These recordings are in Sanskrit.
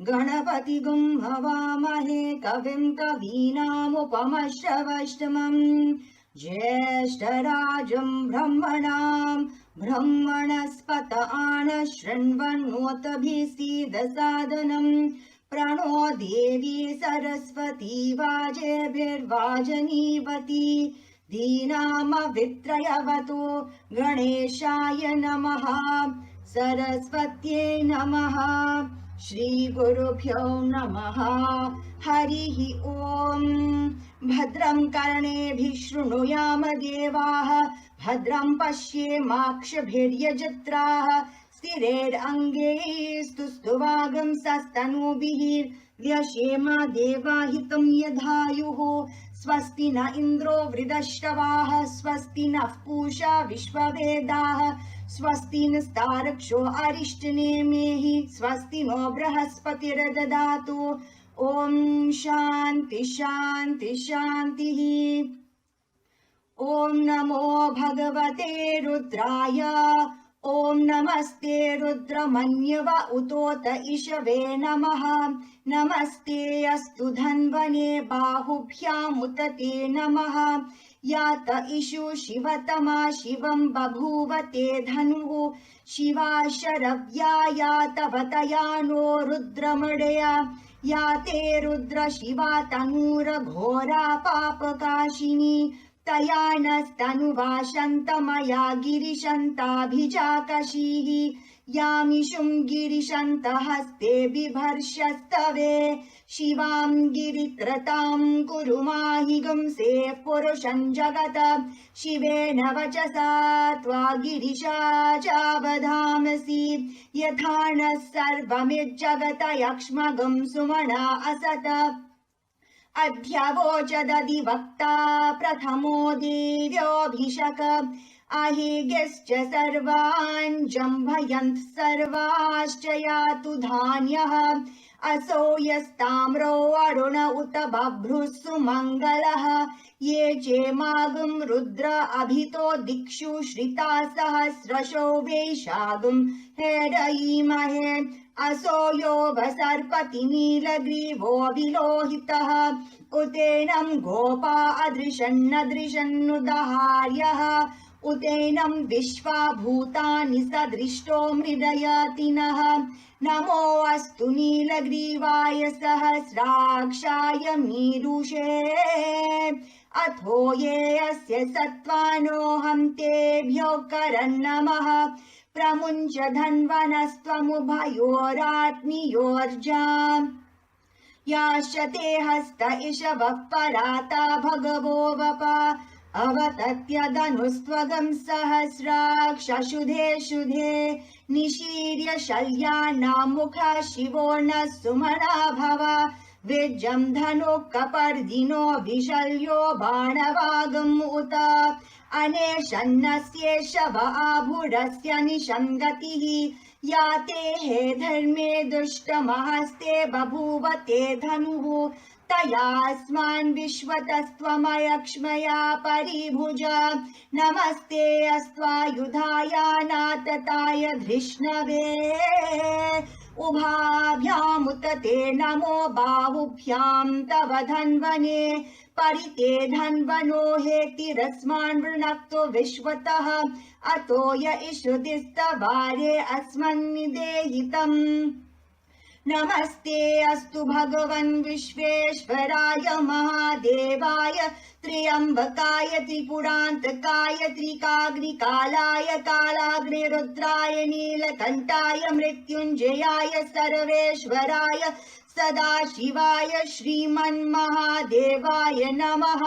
गणपतिगुं हवामहे कविं कवीनामुपमश्रवष्टमम् ज्येष्ठराजं ब्रह्मणां ब्रह्मणस्पत आनशृण्वन्नोतभिसीदसादनम् प्रणो देवी सरस्वती वाजेभिर्वाजनीवती दीनामवित्रयवतो गणेशाय नमः सरस्वत्यै नमः श्रीगुरुभ्यो नमः हरिः ॐ भद्रं कर्णेभिः शृणुयाम देवाः भद्रं पश्येमाक्षभिर्यजत्राः स्थिरैरङ्गैस्तुष्टुवागुंसस्तनूभिः व्यशेम देवाहितं यदायुः स्वस्ति न इन्द्रो वृद्धश्रवाः स्वस्ति नः पूषा विश्ववेदाः स्वस्ति नस्तारक्षो अरिष्टनेमिः स्वस्ति नो बृहस्पतिर्दधातु ॐ शान्ति शान्ति शान्तिः। ॐ नमो भगवते रुद्राय ॐ नमस्ते रुद्रमन्यव उतोत इषवे नमः नमस्ते अस्तु धन्वने बाहुभ्यामुत ते नमः यात इषु शिवतमा शिवं बभूव ते धनुः शिवा शरव्या यातवतया नो रुद्रमृडया या ते रुद्र शिवा तनूरघोरा पापकाशिनी तया नस्तनुवाशन्तमया गिरिशन्ताभिजाकशीः यामिषुं गिरिशन्तहस्ते बिभर्षस्तवे शिवां गिरित्रतां कुरु माहि गुंसे पुरुषं जगत शिवेन वचसा त्वा गिरिशा चावधामसि यथा नः सर्वमिज्जगत यक्ष्मगं सुमना असत अध्यवोचदधिवक्ता प्रथमो देव्योऽभिषक अहिगिश्च सर्वान् जम्भयन्त् सर्वाश्च यातु धान्यः असो यस्ताम्रो अरुण उत बभ्रुः सुमङ्गलः ये चेमागुं रुद्र अभितो दिक्षु श्रिता सहस्रशो वैशागुं हेरयीमहे असो यो वसर्पति नीलग्रीवो विलोहितः उतेनं गोपा अदृशन्नदृशन्नुदहार्यः उतेनं विश्वा भूतानि सदृष्टो मृडयतिनः नमो अस्तु नीलग्रीवाय सहस्राक्षाय मीरुषे अथो ये अस्य सत्त्वानोऽहं तेभ्यो करन्नमः प्रमुञ्च धन्वनस्त्वमुभयोरात्मीयोर्जाम् याश्च ते हस्त इषवः पराता भगवो वपा अवतत्यदनुस्त्वगं सहस्राक्षशुधे शुधे निशीर्य शल्यानां मुखा शिवो नः सुमना भव विज्जं धनुः कपर्दिनो विशल्यो बाणवागम् उत अनेशन्नस्येष व आभुरस्य निषङ्गतिः या ते हे धर्मे दुष्टमहस्ते बभूव ते धनुः तयास्मान् विश्वतस्त्वमयक्ष्मया परिभुज नमस्ते अस्त्वायुधाय नातताय धृष्णवे उभाभ्यामुत ते नमो बाहुभ्यां तव धन्वने परिते धन्वनो हेतिरस्मान् वृणक्तो विश्वतः अतो य इषुदिस्तवारे अस्मन्निदेहितम् नमस्ते अस्तु भगवन् विश्वेश्वराय महादेवाय त्र्यम्बकाय त्रिपुरान्तकाय त्रिकाग्निकालाय कालाग्निरुद्राय नीलकण्ठाय मृत्युञ्जयाय सर्वेश्वराय सदाशिवाय श्रीमन्महादेवाय नमः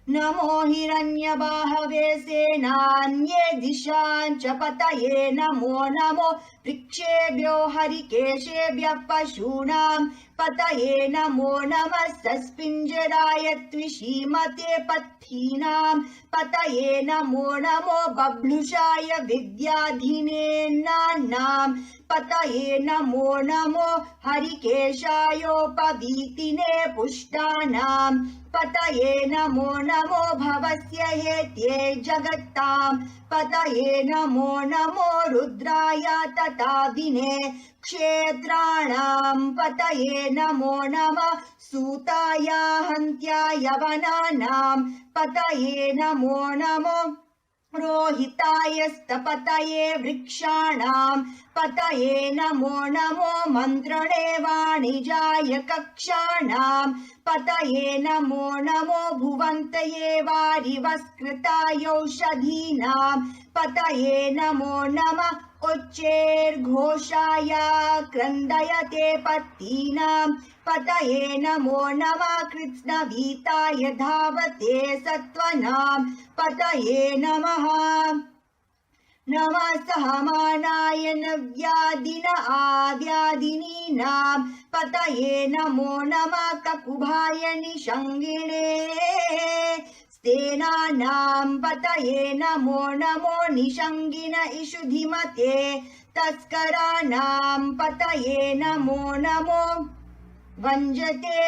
नमो हिरण्यबाहवे सेनान्ये दिशां च पतये नमो नमो वृक्षेभ्यो हरिकेशेभ्यः पशूनां पतये नमो नमः सस्पिञ्जराय त्विषीमते पत्थीनां पतये नमो नमो बभ्लुषाय विद्याधीने नान्नां पतये नमो नमो हरिकेशायोपवीतिने पुष्टानां पतये नमो नमो भवस्य हेत्ये जगत्तां पतये नमो नमो रुद्राय तताविने क्षेत्राणां पतये नमो नमः सूताय हन्त्याय वनानां पतये नमो नमो रोहिताय स्तपतये वृक्षाणां पतये नमो नमो मन्त्रणे वाणिजाय कक्षाणां पतये नमो नमो भुवन्तये वारिवस्कृतायौषधीनां पतये नमो नमः उच्चैर्घोषाय क्रन्दयते पत्तीनां पतये नमो नमः कृत्स्नवीताय धावते सत्त्वनां पतये नमः नमः सहमानाय नव्यादिन आव्यादिनीनां पतये नमो नमः ककुभाय निषङ्गिणे स्तेनानां पतये नमो नमो निषङ्गिन इषुधिमते तस्कराणां पतये नमो नमो वञ्जते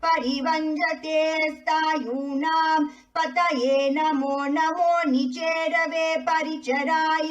परिवञ्जते स्तायूनां पतये नमो नमो निचेरवे परिचरायारण्यानां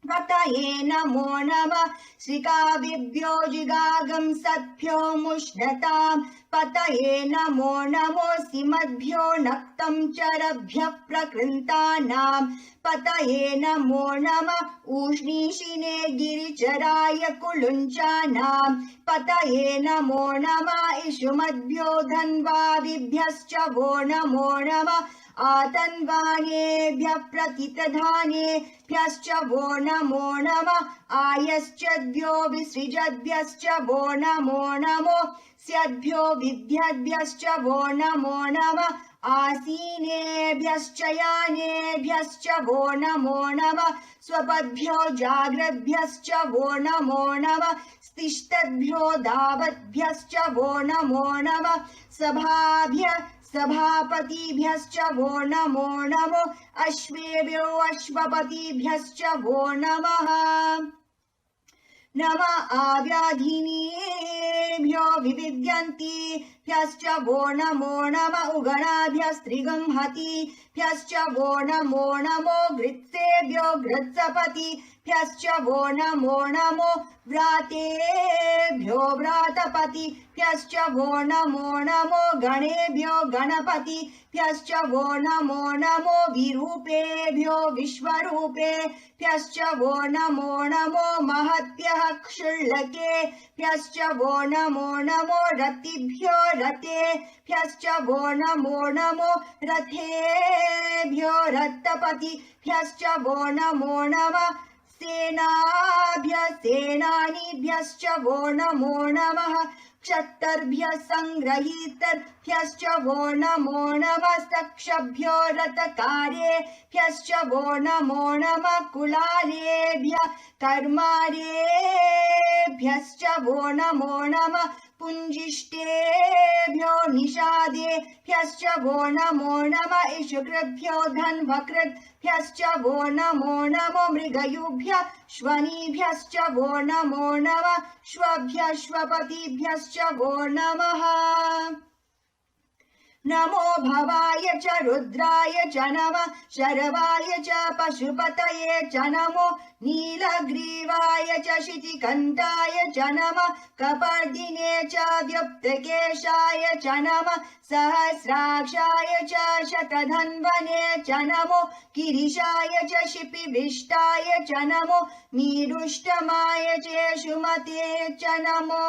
पतये नमो नमः श्रिकाविभ्यो जिगागं सत्भ्यो मुष्णतां पतये नमो नमो सिमद्भ्यो नक्तं चरभ्यः प्रकृन्तानां पतये नमो नमः उष्णीषिने गिरिचराय कुलुञ्चानां पतये नमो नमः इषुमद्भ्यो धन्वादिभ्यश्च वो नमो नमः आतन्वानेभ्यः प्रतितधानेभ्यश्च वो नमो नमः आयश्चद्भ्यो विसृजद्भ्यश्च वो नमो नमो स्यद्भ्यो विद्यद्भ्यश्च वो नमो नमः आसीनेभ्यश्च यानेभ्यश्च वो नमो नमः स्वपद्भ्यो जाग्रद्भ्यश्च वो नमो नमः स्तिष्ठद्भ्यो धावद्भ्यश्च वो नमो नमः सभापतिभ्यश्च वो नमो नमो अश्वेभ्यो अश्वपतिभ्यश्च वो नमः नम आव्याधिनीभ्यो विविद्यन्तिभ्यश्च वो नमो नम उगणाभ्यस्त्रिगंहतिभ्यश्च वो नमो नमो गृत्सेभ्यो गृत्सपतिभ्यश्च वो नमो नमो व्रातेभ्यो व्रातपतिभ्यश्च वो नमो नमो गणेभ्यो गणपतिभ्यश्च वो नमो नमो विरूपेभ्यो विश्वरूपेभ्यश्च वो नमो नमो महद्भ्यः क्षुल्लकेभ्यश्च वो नमो नमो रतिभ्यो रतेभ्यश्च वो नमो नमो रथेभ्यो रत्तपतिभ्यश्च वो नमो नमः सेनानीभ्यश्च वो नमो नमः क्षत्तर्भ्यः सङ्ग्रहीतर्भ्यश्च वो नमो नमः सक्षभ्यो रथकारेभ्यश्च वो नमो नमः कुलालेभ्यः कर्मारेभ्यश्च वो नमो नमः पुञ्जिष्टेभ्यो निषादेभ्यश्च वो नमो नमः इषुकृभ्यो धन्वकृभ्यश्च वो नमो नमो मृगयुभ्यः श्वनीभ्यश्च वो नमो नमः श्वभ्यः श्वपतिभ्यश्च वो नमः नमो भवाय च रुद्राय च नमः शरवाय च पशुपतये च नमो नीलग्रीवाय च शितिकण्ठाय च नमः कपर्दिने च व्युप्तकेशाय च नमः सहस्राक्षाय च शतधन्वने च नमो गिरिशाय च शिपिविष्टाय च नमो मीरुष्टमाय चेषुमते च नमो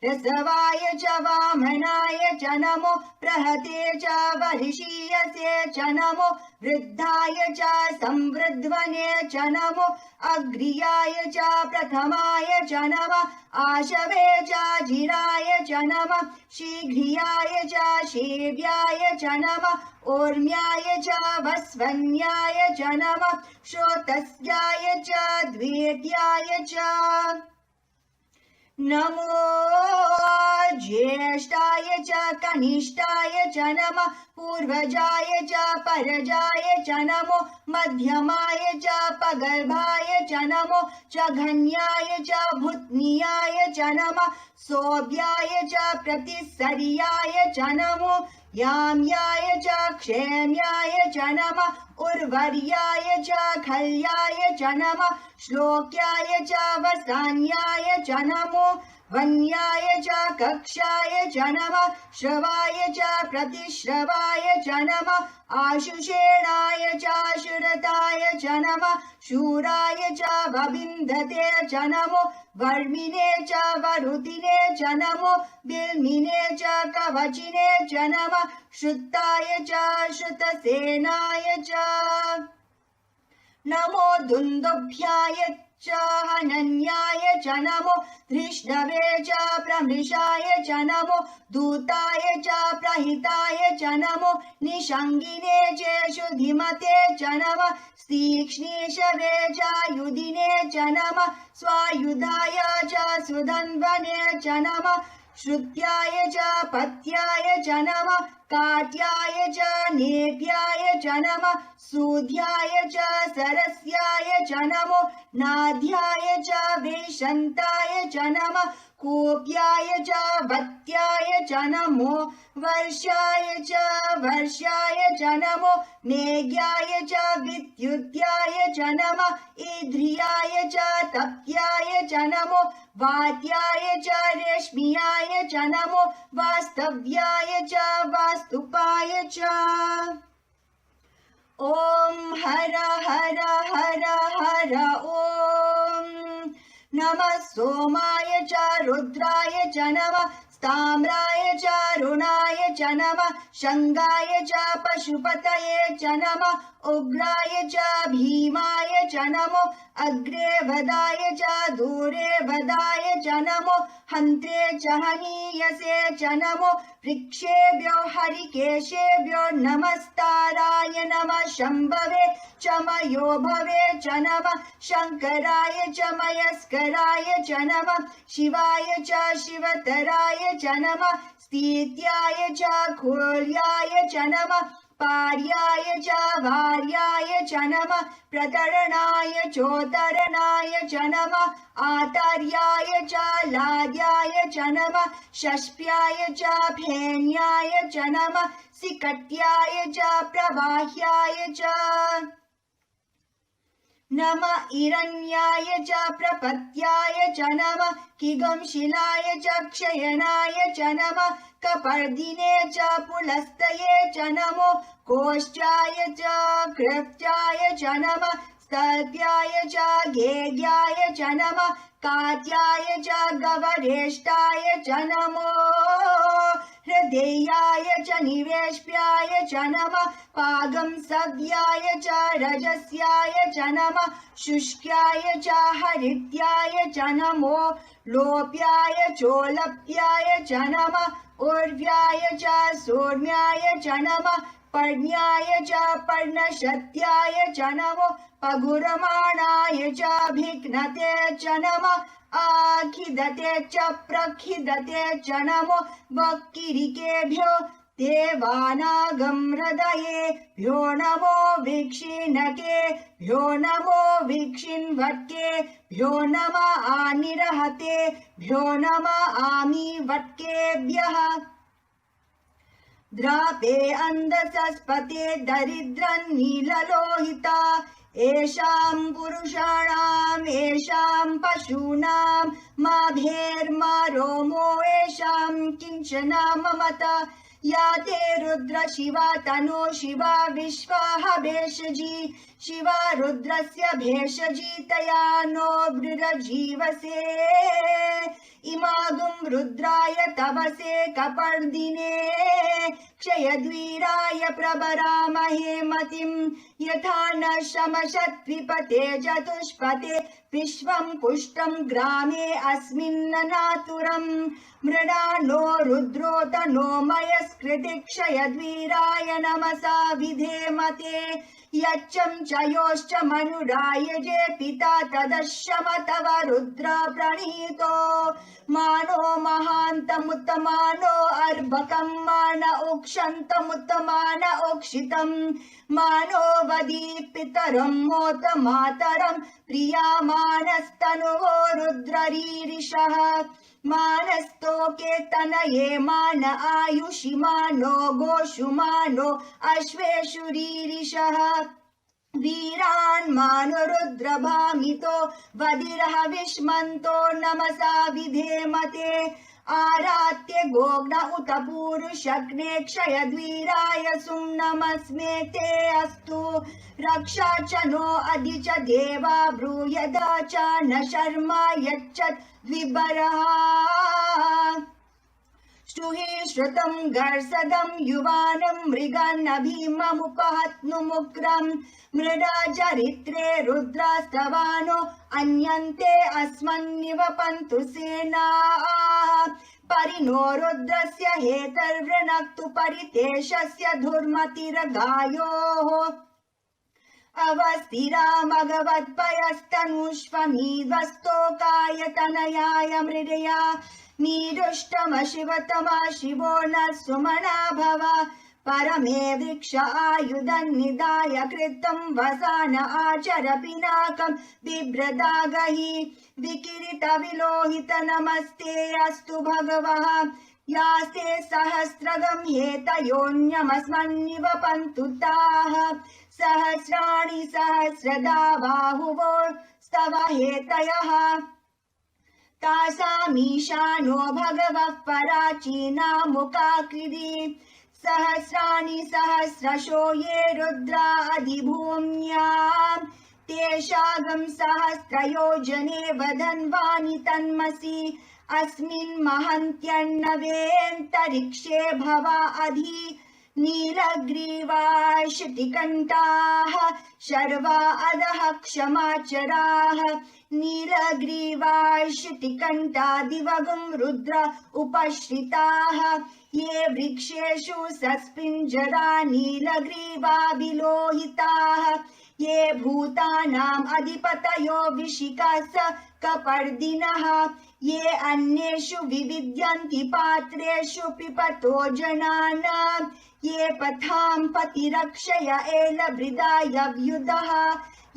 रसवाय च वामनाय च नमो प्रहते च वर्षीयसे च नमो वृद्धाय च संवृद्ध्वने च नमो अग्र्याय च प्रथमाय च नमः आशवे च जिराय च नमः शीघ्रियाय च शेव्याय च नमः ऊर्म्याय च वस्वन्याय च नमः श्रोतस्याय च द्वेत्याय च नमो ज्येष्ठाय च कनिष्ठाय च नमः पूर्वजाय च परजाय च नमो मध्यमाय च पगर्भाय च नमो जघन्याय च भूत्नीयाय च नमः सोऽभ्याय च प्रतिसर्याय च नमो याम्याय च क्षेम्याय च नमः उर्वर्याय च खल्याय च नमः श्लोक्याय च वसान्याय च नमो वन्याय च कक्षाय च नमः श्रवाय च प्रतिश्रवाय च नमः आशुषेणाय च शुरताय च नमः शूराय च वविन्धते च नमो वर्मिने च वरुतिने च नमो बिल्मिने च कवचिने च नमः श्रुताय च श्रुतसेनाय च नमो दुन्दुभ्याय च हनन्याय च नमो धृष्णवे च प्रमृषाय च नमो दूताय च प्रहिताय च नमो निषङ्गिने चेषु धीमते च नमः तीक्ष्णीषवे च युधिने च नमः स्वायुधाय च सुधन्वने च नमः श्रुत्याय च पत्याय च नमः काट्याय च नेभ्याय च नमः सूध्याय च सरस्याय च नमो नाध्याय च वेशन्ताय च नमः कूप्याय च वत्याय च नमो वर्षाय च नमो मेघ्याय च विद्युत्याय च नमः ईध्रियाय च तप्याय च नमो वात्याय च रेश्मियाय च नमो वास्तव्याय च वास्तुपाय च ॐ हर हर हर हर ॐ नमः सोमाय च रुद्राय च नमः ताम्राय च रुणाय च नमः शङ्गाय च पशुपतये च नमः उग्राय च भीमाय च नमो अग्रे वदाय च दूरे वदाय च नमो हन्त्रे च हनीयसे च नमो वृक्षेभ्यो हरिकेशेभ्यो नमस्ताराय नमः शम्भवे च मयो भवे च नमः शङ्कराय च मयस्कराय च नमः शिवाय च शिवतराय च नमः स्थित्याय च खुल्याय च नमः पार्याय च भार्याय च नमः प्रतरणाय चोतरणाय च नमः आतर्याय च लाद्याय च नमः षष्प्याय च फेन्याय च नमः सिकट्याय च प्रवाह्याय च नमः इरण्याय च प्रपत्याय च नमः किगंशिलाय च क्षयनाय च नमः कपर्दिने च पुलस्तये च नमो कोष्ठाय च कृत्याय च नमः स्तल्प्याय च गेग्याय च नमः कात्याय च गवरेष्ठाय च नमो हृदयाय च निवेश्याय च नमः पागं सव्याय च रजस्याय च नमः शुष्क्याय च हरित्याय च नमो लोप्याय चोलप्याय च नमः उर्व्याय च सूर्म्याय च नमः पर्ण्याय च पर्णशत्याय च नमो पगुरमाणाय च भिघ्नते च नमः आखिदते च प्रखिदते च नमो वक्किरिकेभ्यो देवानागं हृदयेभ्यो नमो वीक्षिणकेभ्यो नमो वीक्षिन्वट्केभ्यो नमः आनिरहतेभ्यो नमः आमीवट्केभ्यः द्रापे अन्धसस्पते दरिद्रन्नीललोहिता येषां पुरुषाणाम् येषां पशूनां माभेर्मा रोमो येषां किञ्चन ममता या ते रुद्र शिवा तनो शिवा विश्वाह भेषजी शिवा रुद्रस्य भेषजी तया नो बृरजीवसे इमागुं रुद्राय तवसे कपर्दिने क्षयद्वीराय प्रबरामहे मतिं यथा न शमशत्विपते चतुष्पते विश्वं पुष्टं ग्रामे अस्मिन्ननातुरं मृडानो रुद्रोत नो मयस्कृति क्षयद्वीराय नमसा विधेमते यच्चं च योश्च मनुरायजे पिता तदश्यम तव रुद्र प्रणीतो मानो महान्तमुत्तमानो अर्भकं मान उक्षन्तमुत्तमान उक्षितं मानो वदी पितरं मोत मातरं प्रियामानस्तनुवो रुद्ररीरिषः मानस्तोके तनये मान आयुषि मानो गोषु मानो अश्वेषु रीरिषः वीरान् मानो रुद्रभामितो वदिरः विष्मन्तो नमसा विधेमते आरात्य गोग्न उत पूरुषग्ने क्षयद्वीराय सुं नमस्मे ते अस्तु रक्षा च नो अधि च देवा ब्रूयदा च न शर्मा यच्चत् द्विबरः श्रुहि श्रुतं गर्सदं युवानं मृगान्नभीममुपहत्नुमुग्रं मृडा चरित्रे रुद्रास्तवानो अन्यन्ते अस्मन्निवपन्तु सेनाः परिणो रुद्रस्य हेतर्वृणक्तु परितेशस्य धुर्मतिरगायोः अवस्थिरा मगवत्पयस्तनुष्वमीद्वस्तोकाय तनयाय मृडया नीरुष्टमशिवतमा शिवो न सुमना भव परमे वृक्ष आयुधन्निधाय कृतं वसान आचर पिनाकं बिभ्रदागहि विकिरित विलोहित नमस्ते अस्तु भगवः यास्ते सहस्रगं हेतयोऽन्यमस्मन्निवपन्तु ताः सहस्राणि सहस्रदा बाहुवो स्तव हेतयः तासामीशानो भगवः पराचीनामुकाकृति सहस्राणि सहस्रशो ये रुद्रा अधिभूम्यां तेषागं सहस्रयोजने वधन्वानि तन्मसि अस्मिन् महन्त्यर्णवेऽन्तरिक्षे भवा अधि नीलग्रीवाश्रुतिकण्ठाः शर्वा अधः क्षमाचराः नीलग्रीवाश्रुतिकण्ठा दिवगुं रुद्र उपश्रिताः ये वृक्षेषु सस्पिञ्जरा नीलग्रीवा विलोहिताः ये भूतानाम् अधिपतयो विशिखास कपर्दिनः ये अन्येषु विविद्यन्ति पात्रेषु पिबतो जनानाम् ये पथां पतिरक्षय एलभृदायव्युधः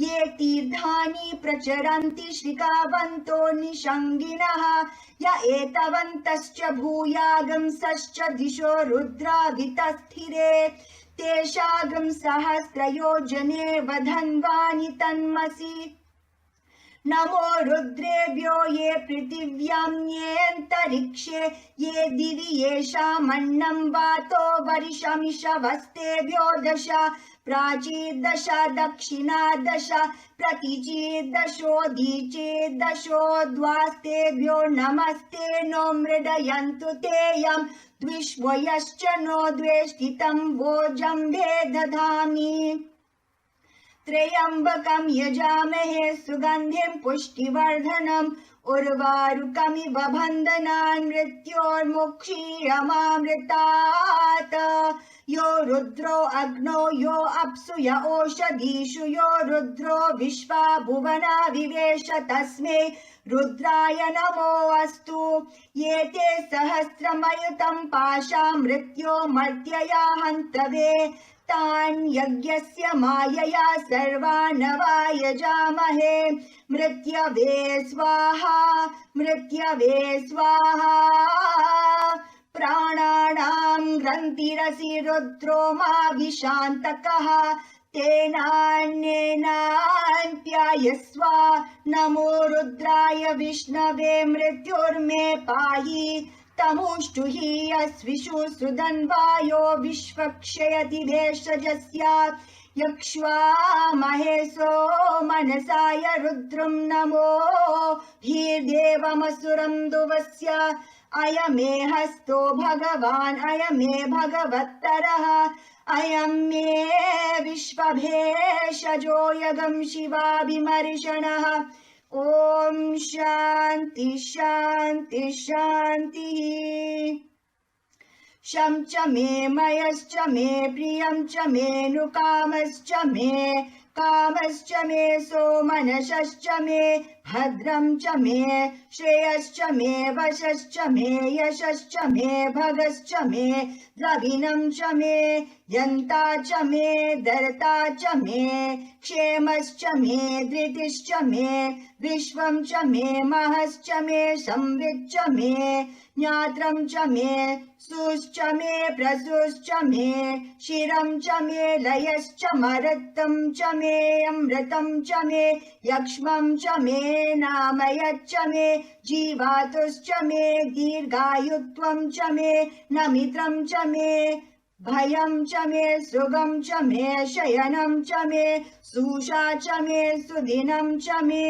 ये तीर्थानि प्रचरन्ति श्रिकावन्तो निषङ्गिनः य एतवन्तश्च भूयागंसश्च दिशो रुद्रावितस्थिरे तेषागं सहस्रयोजने वधन्वानि तन्मसि नमो रुद्रेभ्यो ये पृथिव्यां येऽन्तरिक्षे ये दिवि येषामन्नं वातो वर्षमिषवस्तेभ्यो दश प्राचीर्दश दक्षिणादश प्रतीचीर्दशोदीचीर्दशो द्वास्तेभ्यो नमस्ते नो मृडयन्तु ते यं द्विष्वयश्च नो द्वेष्टितं वोजम्भे दधामि त्र्यम्बकं यजामहे सुगन्धिं पुष्टिवर्धनम् उर्वारुकमिव बन्धनान् मृत्योर्मुक्षीयमामृतात् यो रुद्रो अग्नो यो अप्सु य ओषधीषु यो रुद्रो विश्वा भुवना विवेश तस्मै रुद्राय नमो अस्तु ये ते सहस्रमयुतं पाशा मृत्यो मर्त्यया हन्तवे तान् यज्ञस्य मायया सर्वानवायजामहे मृत्यवे स्वाहा मृत्यवे स्वाहा प्राणानां ग्रन्थिरसि रुद्रो मा विशान्तकः तेनान्येनान्त्यायस्व नमो रुद्राय विष्णवे मृत्युर्मे पाहि तमुष्टु हि अस्विषु सुदन्वायो विश्वक्षयति भेषजस्य यक्ष्वा महेशो मनसाय रुद्रं नमो धीर्देवमसुरं दुवस्य अयमे हस्तो भगवान् अयमे भगवत्तरः अयं मे विश्वभेषजो यगं शिवाभिमर्शनः ओम शांति शांति शांति शं च मे मयश्च मे प्रियं च मे नुकामश्च मे सोमनसश्च मे भद्रं च मे श्रेयश्च मे वशश्च मे यशश्च मे भगश्च मे द्रविणं च मे यन्ता च मे दर्ता च मे क्षेमश्च मे धृतिश्च मे विश्वं च मे महश्च मे संविच्च मे ज्ञात्रं च मे सुश्च मे प्रसुश्च मे शिरं च मे लयश्च मरत्तं च मे अमृतं च मे यक्ष्मं च मे नामयच्च मे जीवातुश्च मे दीर्घायुत्वं च मे नमित्रं च मे भयं च मे सुगं च मे शयनं च मे सुषा च मे सुदिनं च मे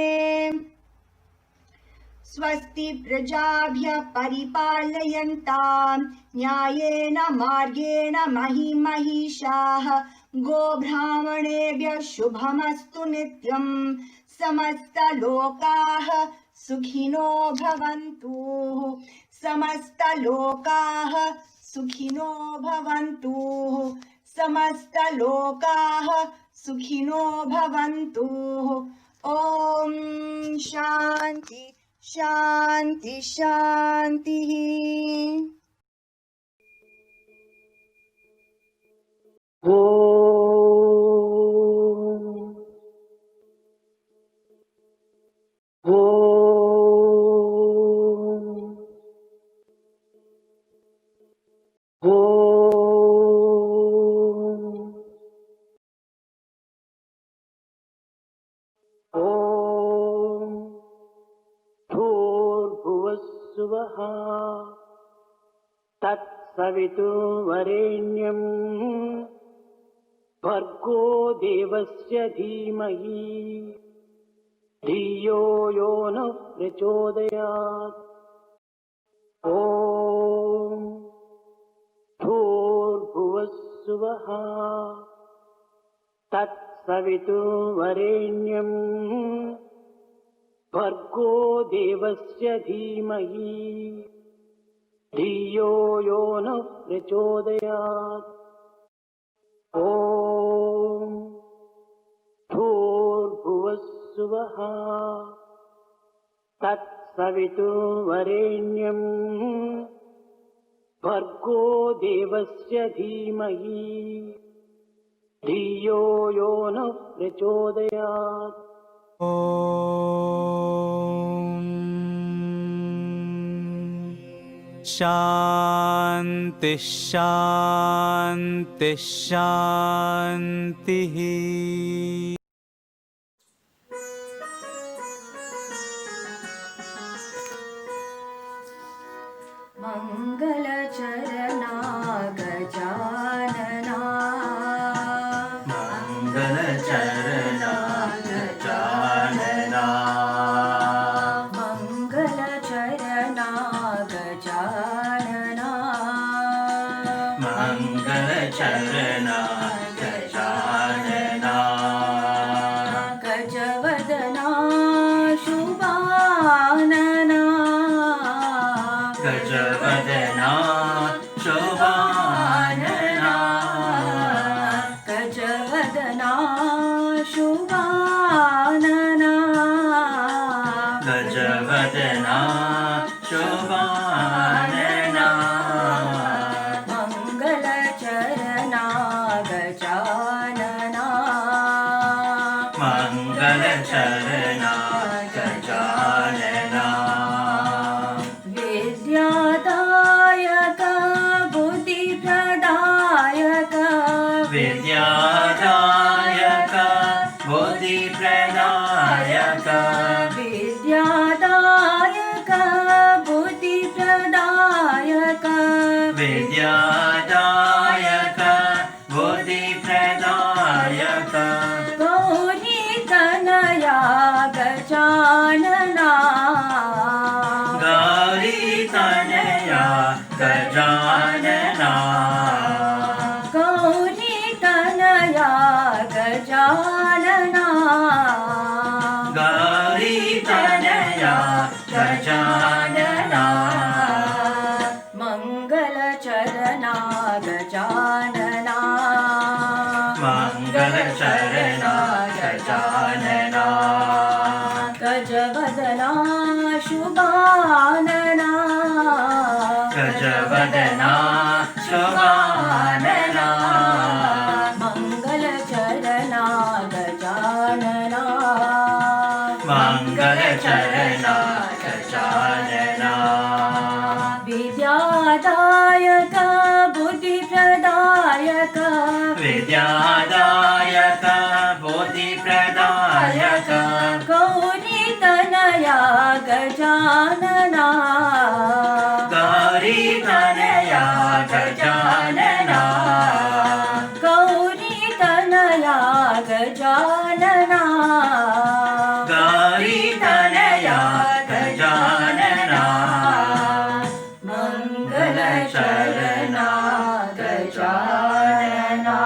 स्वस्ति प्रजाभ्यः परिपालयन्तां न्यायेन मार्गेण महिषाः गोब्राह्मणेभ्यः शुभमस्तु नित्यं समस्तलोकाः सुखिनो भवन्तु समस्तलोकाः सुखिनो भवन्तु समस्तलोकाः सुखिनो भवन्तु ओम शांति शांति शांति। तत्सवितुर्वरेण्यं भर्गो देवस्य धीमहि धियो यो नः प्रचोदयात्। ॐ भूर्भुवः स्वः तत्सवितुर्वरेण्यं भर्गो देवस्य धीमहि धियो यो नः प्रचोदयात्। ॐ भूर्भुवः स्वः तत्सवितुर्वरेण्यं भर्गो देवस्य धीमहि धियो यो नः प्रचोदयात्। ॐ शान्ति शान्ति शान्तिः। मंगलचरणा गजानना मंगलचरणा गजानना मंगलचरणा गजानना मंगलचरणा गजानना गजवदना शुभानना गजवदना शोभानना गजवदना शुभानना गजवदना शोभानना मंगलचरणा गजानना मंगलचरणा गजानना विद्यादायक बुद्धिप्रदायक विद्यादायक बुद्धिप्रदायक विद्यादायक बुद्धिप्रदायक विद्यादायक बुद्धिप्रदायक गौरीतनया गजानना गौरीतनया गजानना गौरीतनया गजानना गौरीतनया गजानना मंगलचरणा गजानना मंगलचरणा गजानना गजवदना शुभानना गजवदना शोभानना मंगलचरणा गजानना मंगलचरणा गजानना विद्यादायक बुद्धिप्रदायक विद्यादायक बुद्धिप्रदायक गौरीतनया गजानना गौरीतनया गजानना गौरीतनया गजानना गौरीतनया गजानना मंगलचरणा गजानना।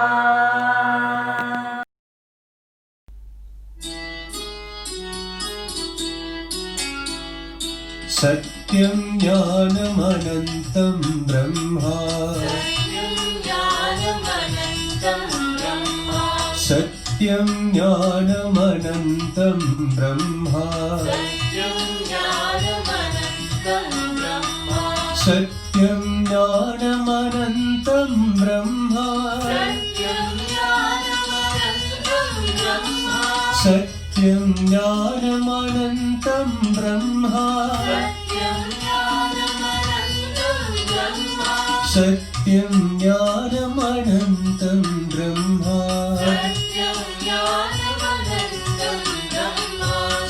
सत्यं ज्ञानमनन्तं ब्रह्मा सत्यं ज्ञानमनन्तं ब्रह्मा सत्यं ज्ञानमनन्तं ब्रह्मा सत्यं ज्ञानमनन्तं ब्रह्मा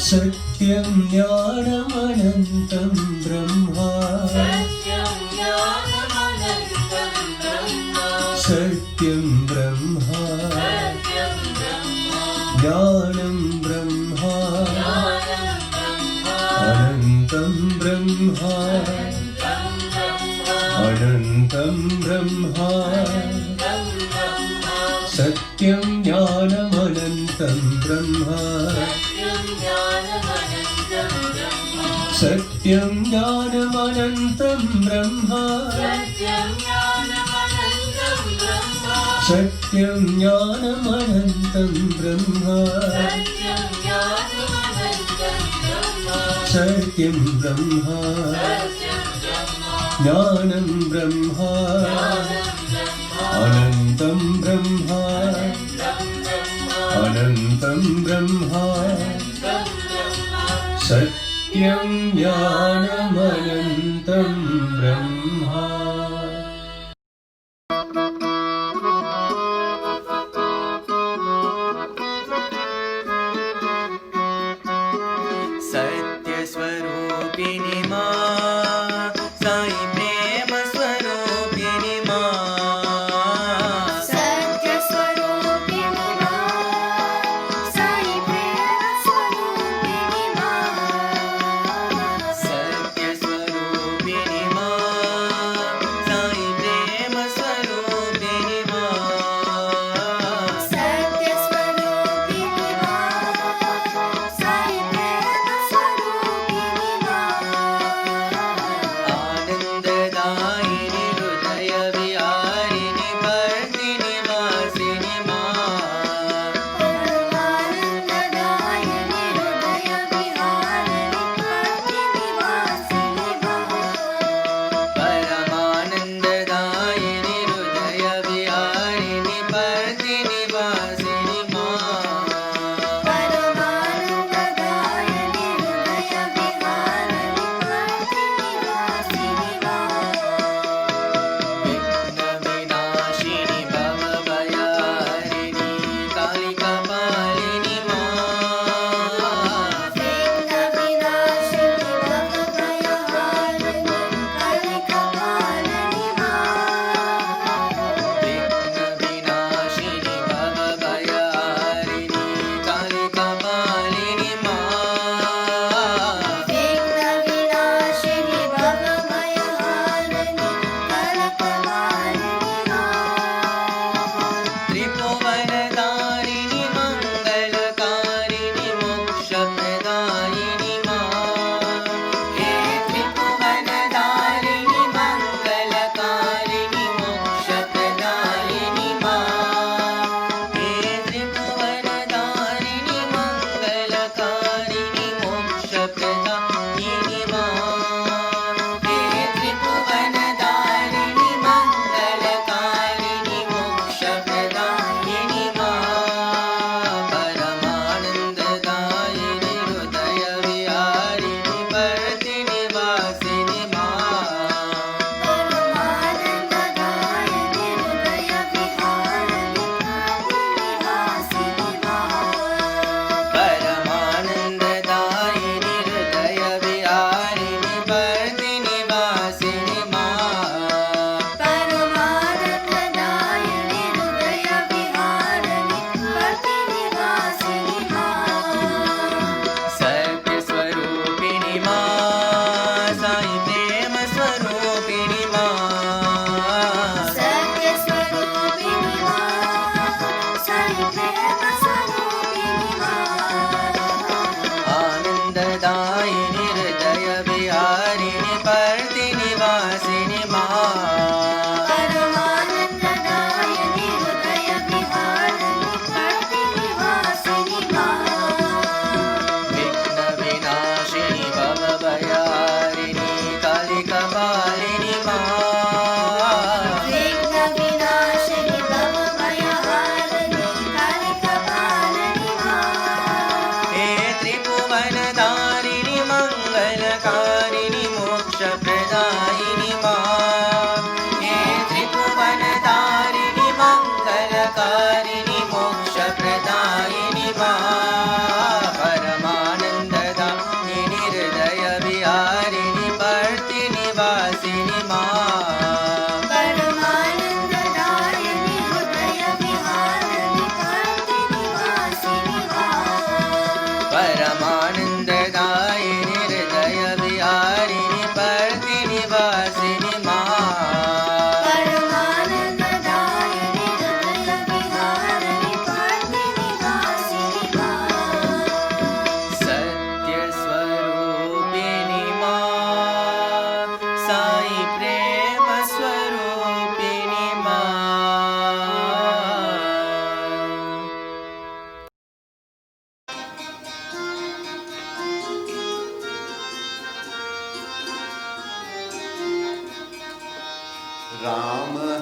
सत्यं ज्ञानमनन्तं ब्रह्मा सत्यं ज्ञानमनन्तं ब्रह्मा सत्यं ब्रह्मा ज्ञानं ब्रह्मा अनन्तं ब्रह्मा अनन्तं ब्रह्मा सत्यं ज्ञानमनन्तं ब्रह्मा सत्यं ज्ञानमनन्तं ब्रह्मा सत्यं ज्ञानमनन्तं ब्रह्मा सत्यं ब्रह्मा ज्ञानं ब्रह्मा अनन्तं ब्रह्मा अनन्तं ब्रह्मा सत्यं ज्ञानमनन्तं ब्रह्मा सत्यस्वरूपिणि मा साई प्रेम स्वरूपिणि मा सत्यस्वरूपिणि मा साई प्रेम स्वरूपिणि मा सत्यस्वरूपिणि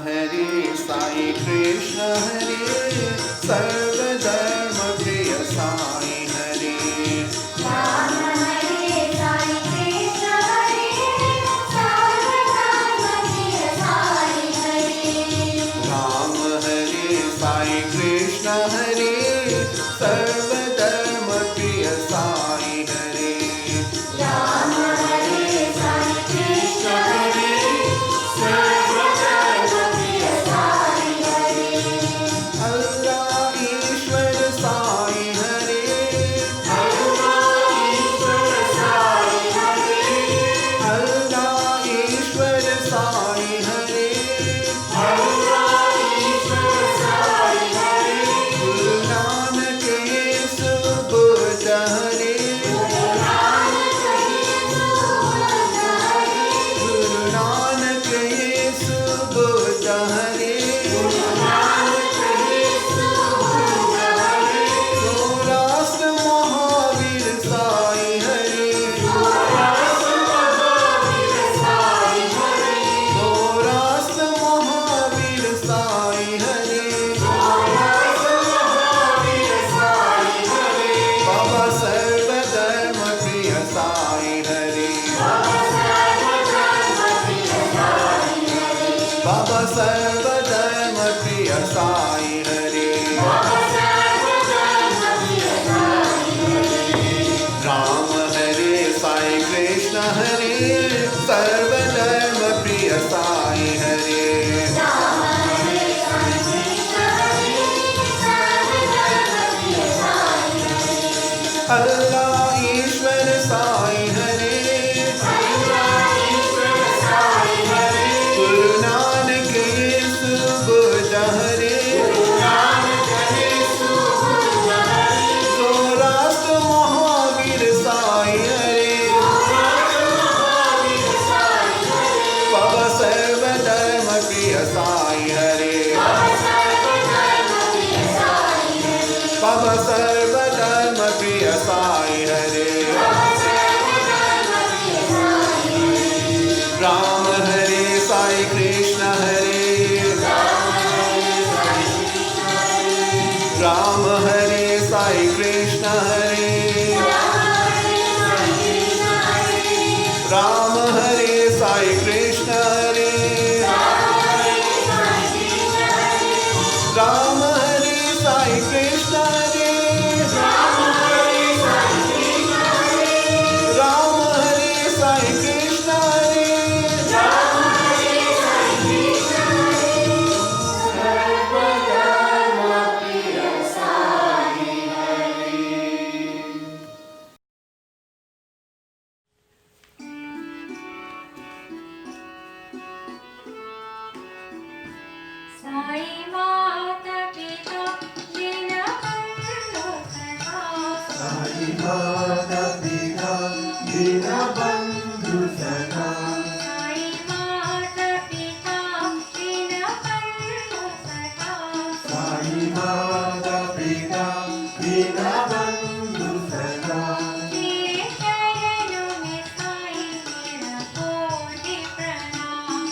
हरे साई कृष्ण हरे सर्वधर्म प्रिय साई हरे राम हरे साई कृष्ण हरे सर्वधर्म प्रिय साई हरे राम हरे साई कृष्ण हरे सर्वधर्म प्रिय साई हरे राम हरे साई कृष्ण हरे सर्वधर्म प्रिय साई हरे अल्लाह ईश्वर साई हरे अल्लाह ईश्वर साई हरे गुरु नानक येसु बुद्ध हरे गुरु नानक येसु बुद्ध हरे गौराष्ट महावीर साई हरे गौराष्ट महावीर साई हरे बाबा सर्वधर्म प्रिय साई हरे बाबा सर्वधर्म प्रिय साई हरे राम हरे साई कृष्ण हरे सर्वधर्म प्रिय साई हरे अल्लाह ईश्वर साई हरे गुरु नानक येसु बुद्ध हरे गौराष्ट महावीर साई हरे बाबा सर्वधर्म प्रिय साई हरे बाबा सर्वधर्म प्रिय साई हरे राम हरे साई कृष्ण हरे राम हरे साई कृष्ण हरे राम हरे साई कृष्ण हरे राम हरे साई कृष्ण हरे राम हरे साई कृष्ण हरे साई माता पिता दीनबंधु सखा साई माता पिता दीनबंधु सखा साई माता पिता दीनबंधु सखा साई माता पिता दीनबंधु सखा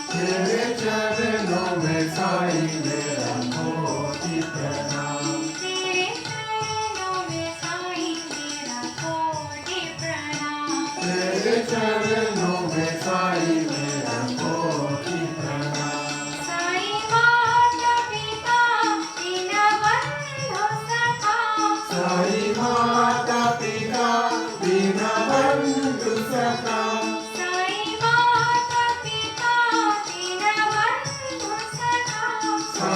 तेरे चरणों में साई मेरा कोटि प्रणाम तेरे चरणों में साई मेरा कोटि प्रणाम तेरे चरणों में साई मेरा कोटि प्रणाम तेरे चरणों में साई मेरा कोटि प्रणाम साई माता पिता दीनबंधु सखा साई माता पिता दीनबंधु सखा साई माता पिता दीनबंधु सखा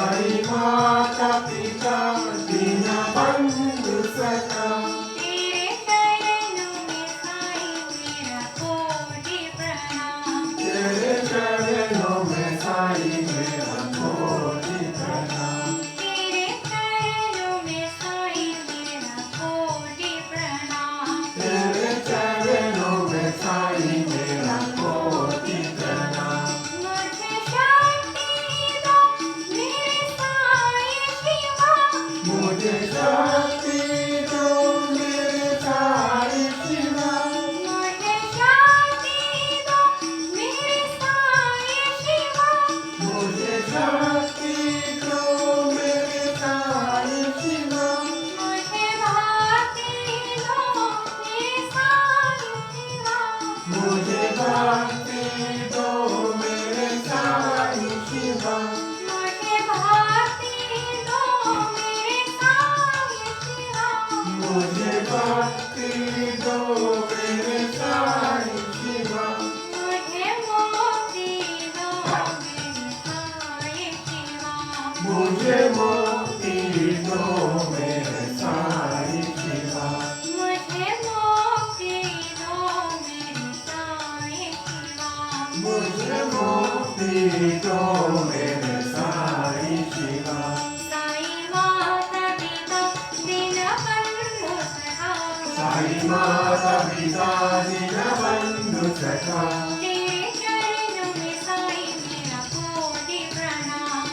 मुझे मुक्ति दो मेरे साई शिवा मुझे मुक्ति दो मेरे साई शिवा मुझे मुक्ति दो मेरे साई शिवा साई माता पिता दीनबंधु सखा साई माता पिता दीनबंधु सखा तेरे चरणों में साई मेरा कोटि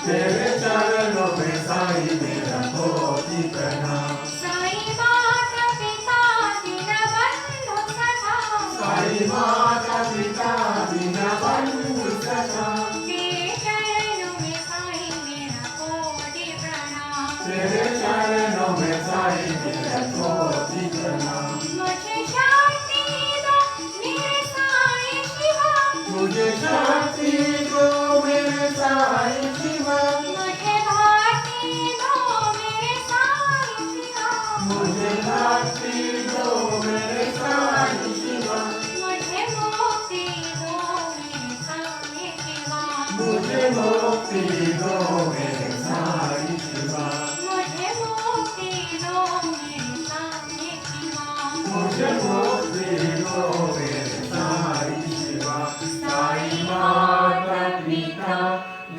तेरे चरणों में साई मेरा कोटि प्रणाम प्रणाम साई माता पिता दीनबंधु सखा साई माता पिता दीनबंधु सखा तेरे चरणों में साई मेरा कोटि प्रणाम तेरे चरणों में साई मेरा कोटि प्रणाम मुझे शक्ति दो मेरे साई शिवा मुझे शक्ति दो मेरे साई शिवा मुझे भक्ति दो मेरे साई शिवा मुझे भक्ति दो मेरे साई शिवा मुझे मुक्ति दो मेरे साई शिवा मुझे मुक्ति दो मेरे साई शिवा मुझे मुक्ति दो मेरे साई शिवा मुझे मुक्ति दो मेरे साई शिवा साई माता पिता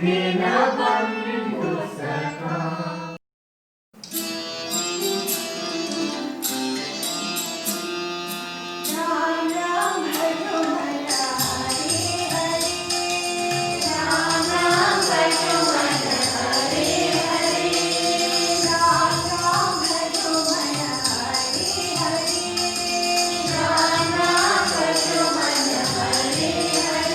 दीनबंधु सखा राम राम भजो मन हरे हरे राम राम भजो मन हरे हरे राम राम भजो मन हरे हरे राम राम भजो मन हरे हरे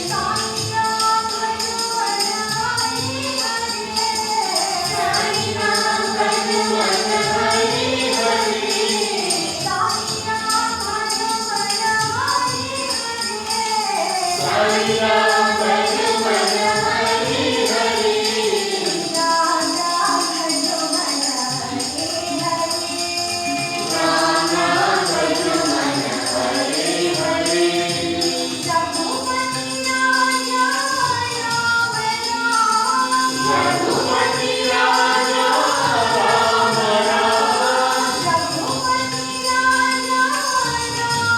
साई राम भजो मन हरे हरे साई राम भजो मन हरे हरे साई राम भजो मन हरे हरे साई राम भजो मन हरे हरे राम राम भजो मन हरे हरे राम राम भजो मन हरे हरे रघुपति राजा राम राम रघुपति राजा राम राम रघुपति राजा राम राम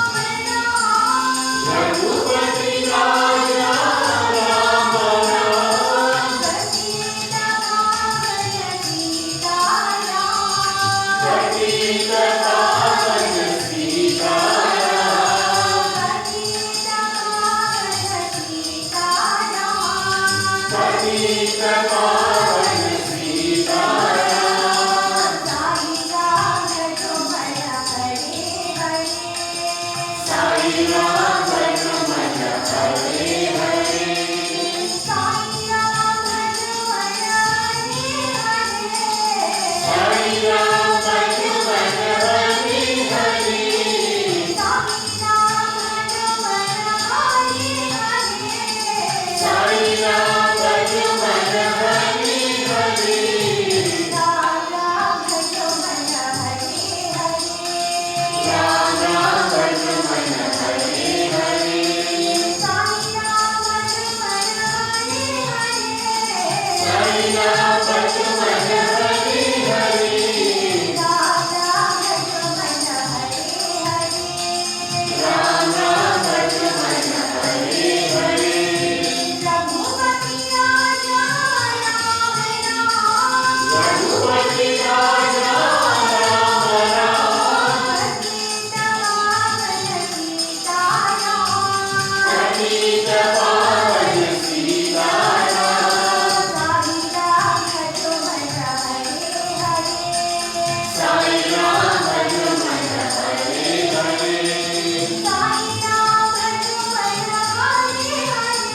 रघुपति राजा राम राम सीता पावन सीता राम सीता पावन सीता राम सीता पावन सीता राम सीता पावन सीता राम साई राम भजो मन हरे हरे साई राम भजो मन हरे हरे साई राम भजो मन हरे हरे साई राम भजो मन हरे हरे साई राम भजो मन हरे हरे साई राम भजो मन हरे हरे राम राम भजो मन हरे हरे राम राम भजो मन हरे हरे साई राम भजो मन हरे हरे साई राम भजो मन हरे हरे राम राम भजो मन हरे हरे राम राम भजो मन हरे हरे रघुपति राजा राम राम रघुपति राजा राम राम सीता पावन सीता राम सीता पावन सीता राम साई राम भजो मन हरे हरे साई राम भजो मन हरे हरे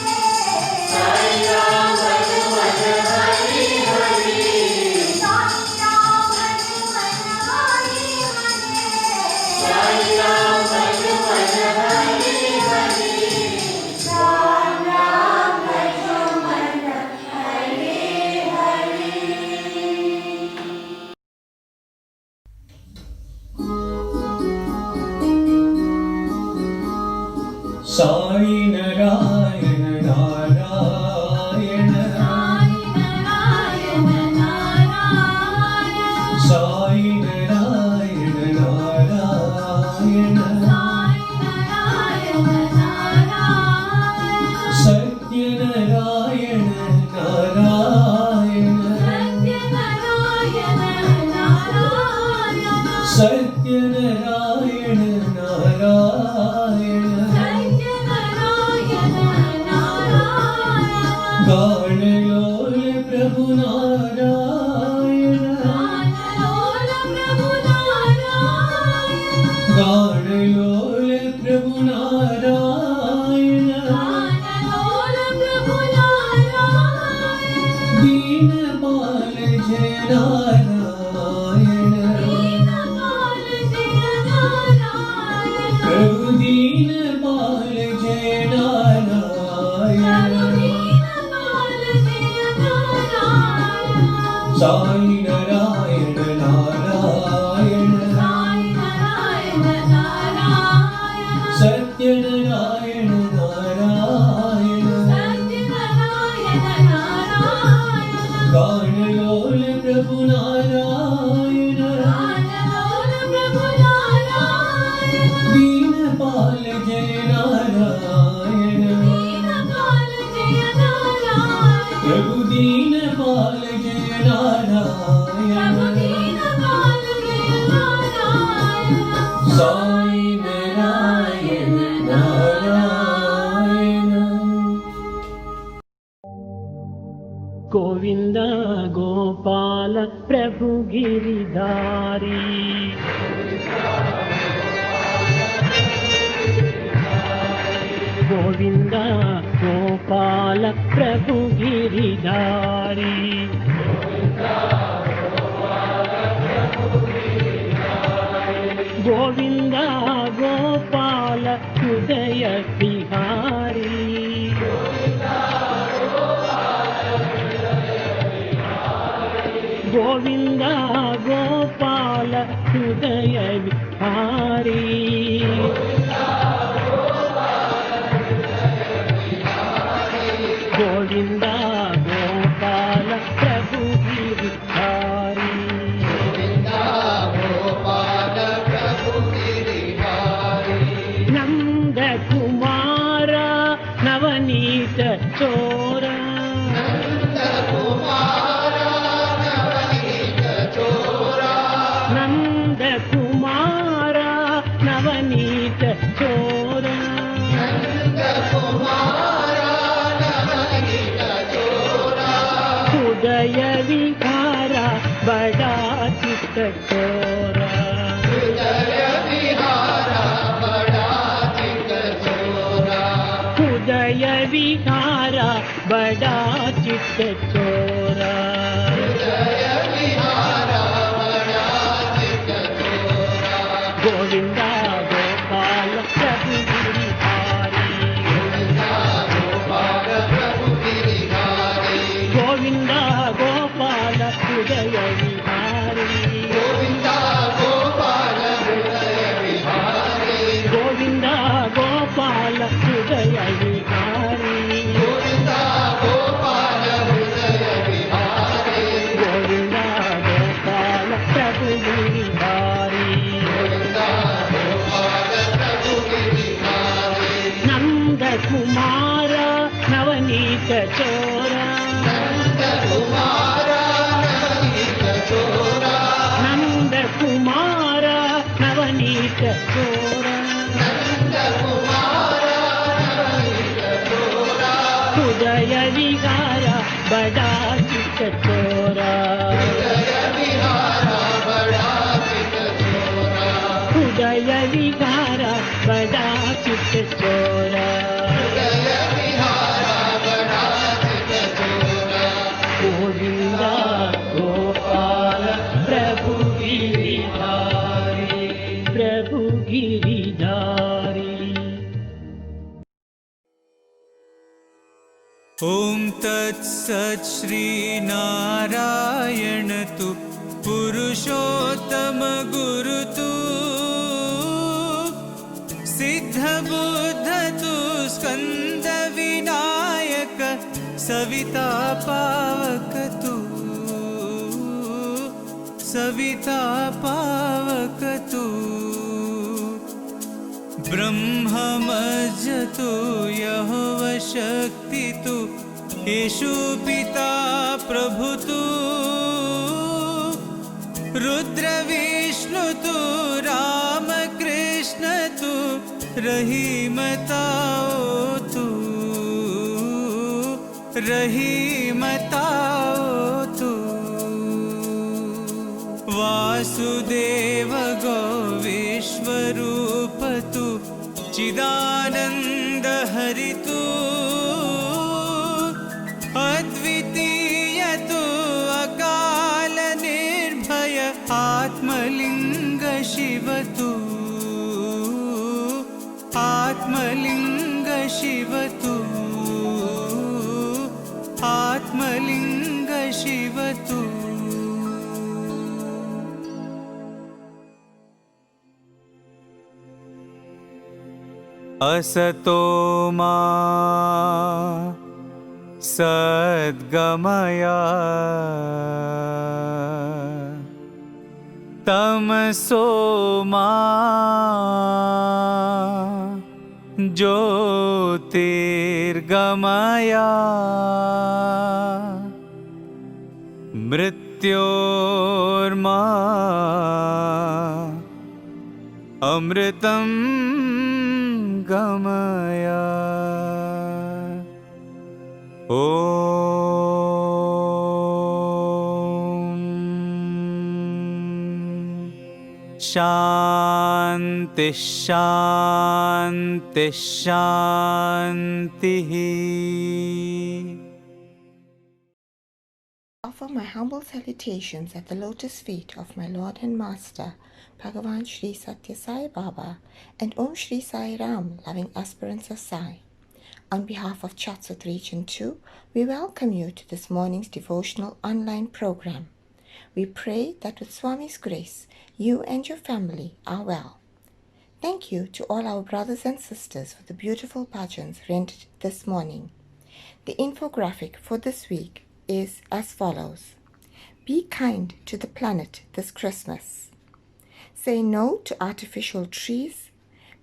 साई राम भजो मन हरे हरे साई राम भजो मन हरे हरे साई राम भजो मन हरे हरे साई राम भजो मन हरे हरे राम राम भजो मन हरे हरे साई नारायण नारायण साई नारायण दीनपाल जय नारायण दीनपाल जय नारायण प्रभु दीनपाल जय नारायण दीनपाल जय नारायण साई नारायण नारायण साई नारायण नारायण सत्य नारायण नारायण सत्यनारायण नारायण गानलोल प्रभु नारायण गानलोल प्रभु नारायण दीनपाल जय नारायण दीनपाल जय नारायण प्रभु दीनपाल जय नारायण प्रभु दीनपाल जय नारायण साई नारायण नारायण गोविंद गोपाल प्रभु गिरिधारी गोविंद गोपाल प्रभु गिरिधारी गोविंद गोपाल हृदय बिहारी गोविंद गोपाल हृदय विहारी गोविंद गोपाल प्रभु गिरिधारी नंद कुमार नवनीत चोर नंद कुमार नवनीत चोर उदय विहारा बड़ा चित्त चोरा उदय विहारा बड़ा चित्त चोरा गोविंद गोपाल प्रभु गिरिधारी गोविंद गोपाल हृदय विहारी गोविंद गोपाल हृदय विहारी गोविंद गोपाल हृदय विहारी गोविंद गोपाल प्रभु गिरिधारी नंद कुमार नवनीत चोरा नंद कुमार नवनीत चोरा उदय विहारा बड़ा चित्त चोरा उदय विहारा बड़ा चित्त चोरा गोविंद गोपाल प्रभु गिरिधारी प्रभु गिरिधारी ॐ तत्सत् श्री नारायण तु पुरुषोत्तम गुरु तु सिद्ध बुद्ध तु स्कंद विनायक सविता पावक तु सविता पावक तु ब्रह्ममज्ज तु यहोव शक्ति तु येषु पिता प्रभु तु रुद्र विष्णु तु राम कृष्ण तु रहीमताओ तु रहीमताओ तु वासुदेव गो विश्वरूप तु चिदानंद हरि तु अद्वितीय तु आत्मलिङ्ग शिव तू आत्मलिङ्ग शिव तू आत्मलिङ्ग शिव तू असतो मा सद्गमया तमसो मा ज्योतिर्गमया मृत्योर्मा अमृतं गमया शांति शांति शांति Offer my humble salutations at the lotus feet of my Lord and Master, Bhagavan Sri Satya Sai Baba, and Om Shri Sai Ram, loving aspirants of Sai. On behalf of Chatsut Region 2, we welcome you to this morning's devotional online program. We pray that with Swami's grace, you and your family are well. Thank you to all our brothers and sisters for the beautiful bhajans rendered this morning. The infographic for this week is as follows. Be kind to the planet this Christmas. Say no to artificial trees.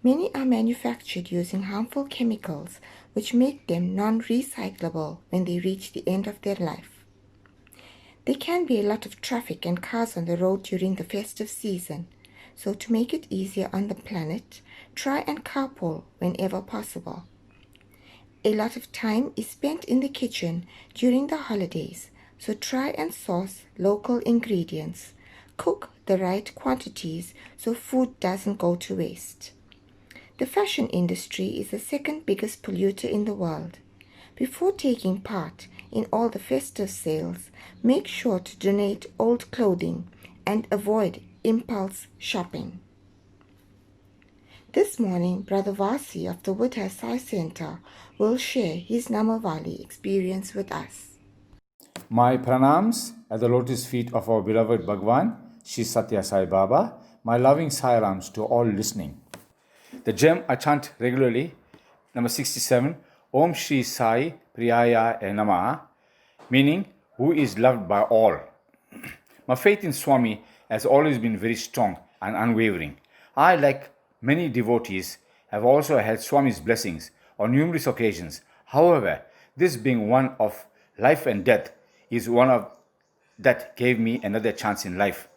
Many are manufactured using harmful chemicals which make them non-recyclable when they reach the end of their life. There can be a lot of traffic and cars on the road during the festive season, so to make it easier on the planet, try and carpool whenever possible. A lot of time is spent in the kitchen during the holidays, so try and source local ingredients. Cook the right quantities so food doesn't go to waste. The fashion industry is the second biggest polluter in the world. Before taking part in all the festive sales, make sure to donate old clothing and avoid impulse shopping. This morning, Brother Vasi of the Woodhouse Sai Center will share his Namavali experience with us. My pranams at the lotus feet of our beloved Bhagwan, Shri Satya Sai Baba. My loving Sairams to all listening. The gem I chant regularly, number 67, Om Shri Sai Priyaya Namaha, meaning who is loved by all. My faith in Swami has always been very strong and unwavering. I, like many devotees, have also had Swami's blessings on numerous occasions. However, this being one of life and death is one of that gave me another chance in life.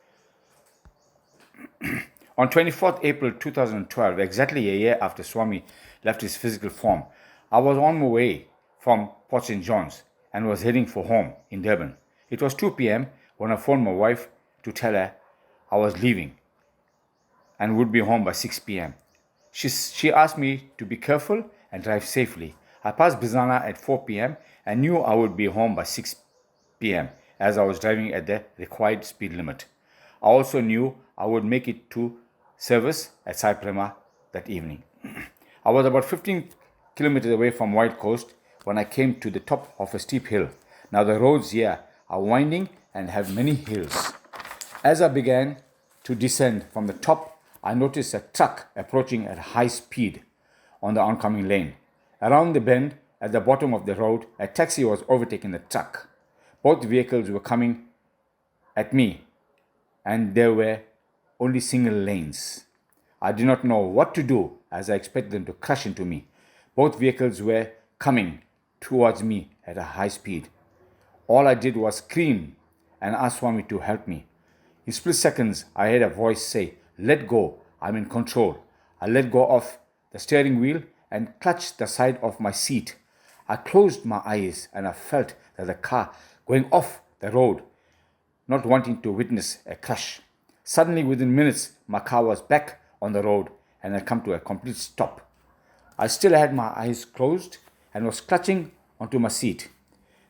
On 24th April 2012, exactly a year after Swami left his physical form, I was on my way from Port St. John's and was heading for home in Durban. It was 2 p.m. when I phoned my wife to tell her I was leaving and would be home by 6 p.m. She asked me to be careful and drive safely. I passed Bizana at 4 p.m. and knew I would be home by 6 p.m. as I was driving at the required speed limit. I also knew I would make it to service at Sai Prema that evening. I was about 15 kilometers away from Wild Coast when I came to the top of a steep hill. Now the roads here are winding and have many hills. As I began to descend from the top, I noticed a truck approaching at high speed on the oncoming lane. Around the bend at the bottom of the road, a taxi was overtaking the truck. Both vehicles were coming at me and there were only single lanes. I did not know what to do as I expected them to crash into me. Both vehicles were coming towards me at a high speed. All I did was scream and ask Swami to help me. In split seconds, I heard a voice say, "Let go, I'm in control." I let go of the steering wheel and clutched the side of my seat. I closed my eyes and I felt that the car going off the road, not wanting to witness a crash. Suddenly, within minutes, my car was back on the road and had come to a complete stop. I still had my eyes closed and was clutching onto my seat.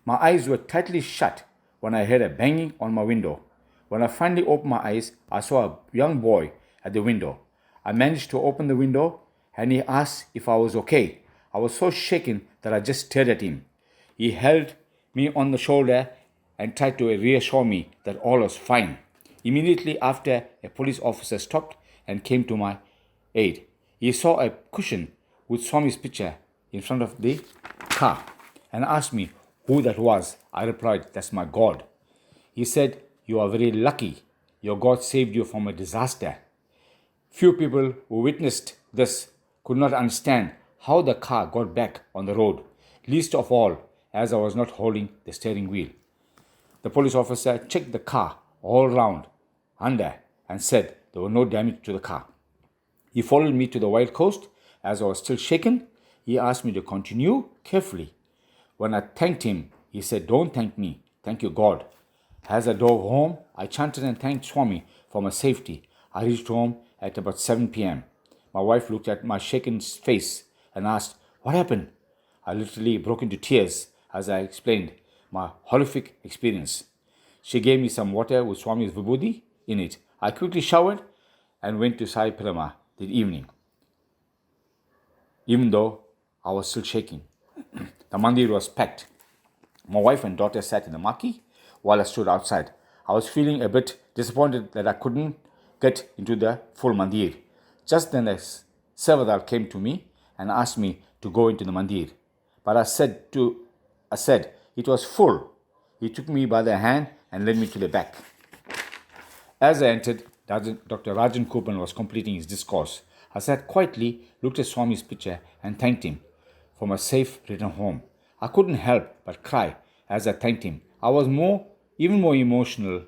My eyes were tightly shut when I heard a banging on my window. When I finally opened my eyes, I saw a young boy at the window. I managed to open the window and he asked if I was okay. I was so shaken that I just stared at him. He held me on the shoulder and tried to reassure me that all was fine. Immediately after, a police officer stopped and came to my aid. He saw a cushion with Swami's picture in front of the car and asked me who that was. I replied, "That's my God." He said, "You are very lucky. Your God saved you from a disaster." Few people who witnessed this could not understand how the car got back on the road, least of all as I was not holding the steering wheel. The police officer checked the car all round under and said there was no damage to the car. He followed me to the Wild Coast. As I was still shaken, he asked me to continue carefully. When I thanked him, he said, "Don't thank me, thank you God." As I drove home, I chanted and thanked Swami for my safety. I reached home at about 7 p.m. My wife looked at my shaken face and asked, "What happened?" I literally broke into tears as I explained my horrific experience. She gave me some water with Swami's vibhuti in it. I quickly showered and went to Sai Parama that evening, even though I was still shaking. The mandir was packed. My wife and daughter sat in the marquee while I stood outside. I was feeling a bit disappointed that I couldn't get into the full mandir. Just then the Sevadar came to me and asked me to go into the mandir. But I said it was full. He took me by the hand and led me to the back. As I entered, Dr. Rajan Kupan was completing his discourse. I sat quietly, looked at Swami's picture and thanked him for my safe return home. I couldn't help but cry as I thanked him. I was even more emotional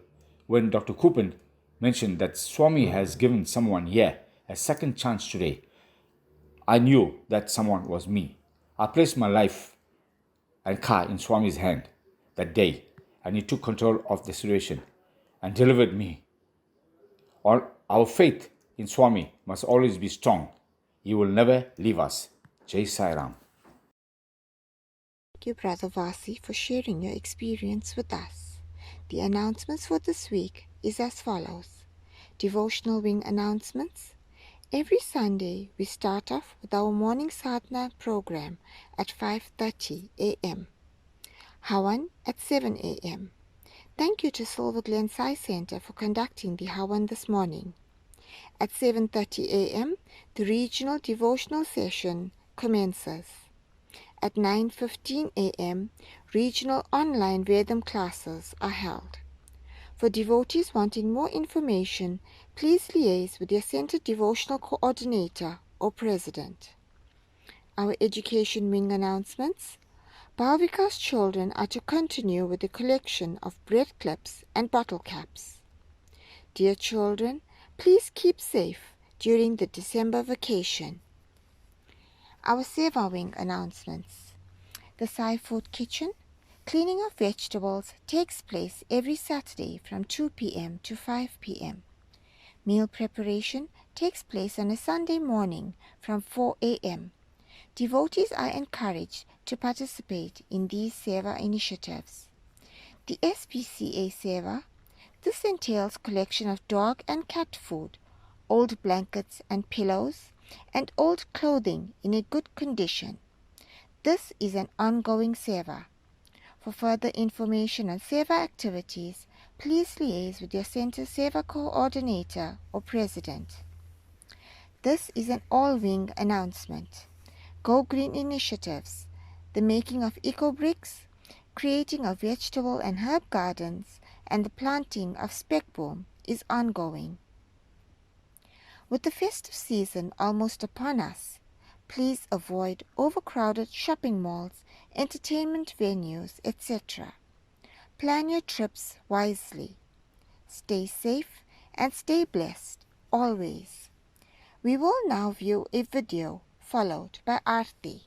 when Dr. Kupan mentioned that Swami has given someone here a second chance today. I knew that someone was me. I placed my life and car in Swami's hand that day, and he took control of the situation and delivered me. Our faith in Swami must always be strong. He will never leave us. Jai Sai Ram. Thank you, Brother Vasi, for sharing your experience with us. The announcements for this week is as follows. Devotional Wing announcements. Every Sunday, we start off with our morning sadhana program at 5:30 a.m. Havan at 7 a.m. Thank you to Silver Glen Sai Center for conducting the Havan this morning. At 7:30 a.m., the regional devotional session commences. At 9:15 a.m., regional online Vedam classes are held. For devotees wanting more information, please liaise with your center devotional coordinator or president. Our education wing announcements. Bhavika's children are to continue with the collection of bread clips and bottle caps. Dear children, please keep safe during the December vacation. Our Seva Wing announcements. The Sai Food Kitchen cleaning of vegetables takes place every Saturday from 2 p.m. to 5 p.m. Meal preparation takes place on a Sunday morning from 4 a.m. Devotees are encouraged to participate in these Seva initiatives. The SPCA Seva. This entails collection of dog and cat food, old blankets and pillows, and old clothing in a good condition. This is an ongoing Seva. For further information on Seva activities, please liaise with your center Seva coordinator or president. This is an all-wing announcement. Go Green initiatives, the making of eco-bricks, creating of vegetable and herb gardens, and the planting of speckboom is ongoing. With the festive season almost upon us, please avoid overcrowded shopping malls, entertainment venues, etc. Plan your trips wisely. Stay safe and stay blessed always. We will now view a video followed by Aarti.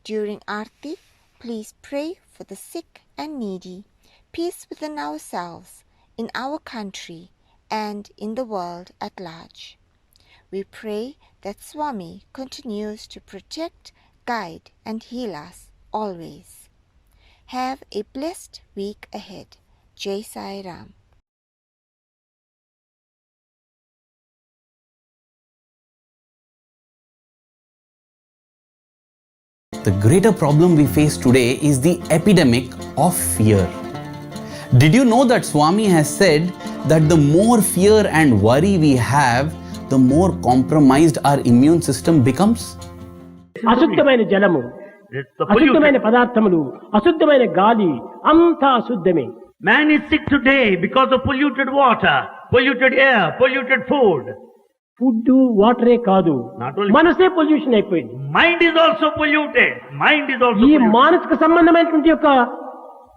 During Aarti, please pray for the sick and needy, peace within ourselves, in our country, and in the world at large. We pray that Swami continues to protect, guide, and heal us always. Have a blessed week ahead. Jai Sai Ram. the greater problem we face today is the epidemic of fear. Did you know that Swami has said that the more fear and worry we have, the more compromised our immune system becomes? అశుద్ధమైన జలము, అశుద్ధమైన పదార్థములు, అశుద్ధమైన గాలి, అంతా అశుద్ధమే. Man is sick today because of polluted water, polluted air, polluted food. Food వాటరే కాదు, Not only- మనసే పొల్యూషన్ అయిపోయింది. Mind is also polluted. Mind is also ఈ polluted. మానసిక సంబంధమైనటువంటి యొక్క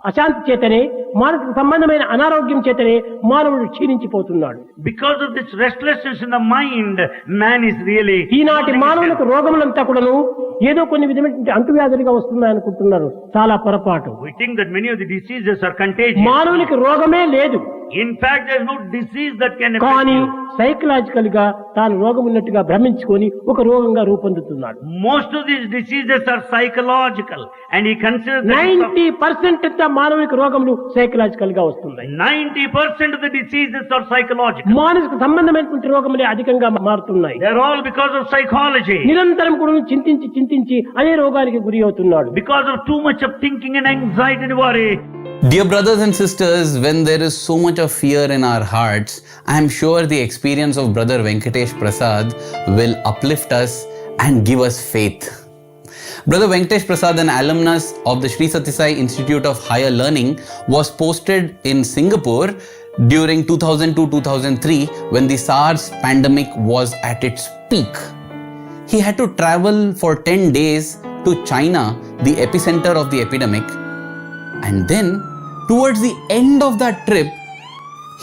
అశాంతి చేతనే, మానసిక సంబంధమైన అనారోగ్యం చేతనే మానవుడు క్షీణించిపోతున్నాడు. Because of this restlessness in the mind, man is really... ఈనాటి మానవులకు రోగములంతా కూడాను ఏదో కొన్ని విధమైనటువంటి అంటువ్యాధులుగా వస్తున్నాయి అనుకుంటున్నారు. చాలా పొరపాటు. We think that many of the diseases are contagious. మానవునికి రోగమే లేదు. In fact, there is no disease that can affect కానీ you. సైకలాజికల్ గా తాను రోగం ఉన్నట్టుగా భ్రమించుకొని ఒక రోగంగా రూపొందుతున్నాడు. Most of these diseases are psychological, and he considers that 90% అంతా మానవునికి రోగములు సైకలాజికల్ గా వస్తున్నాయి. 90% of the diseases are psychological. మానసిక సంబంధమైనటువంటి రోగములే అధికంగా మారుతున్నాయి. They are all because of psychology. నిరంతరం కూడా చింతించి చింతించి అదే రోగానికి గురి అవుతున్నాడు. Because of too much of thinking and anxiety and worry. Dear brothers and sisters, when there is so much of fear in our hearts, I am sure the experience of Brother Venkatesh Prasad will uplift us and give us faith. Brother Venkatesh Prasad, an alumnus of the Sri Sathya Sai Institute of Higher Learning, was posted in Singapore during 2002-2003 when the SARS pandemic was at its peak. He had to travel for 10 days to China, the epicenter of the epidemic. And then, towards the end of that trip,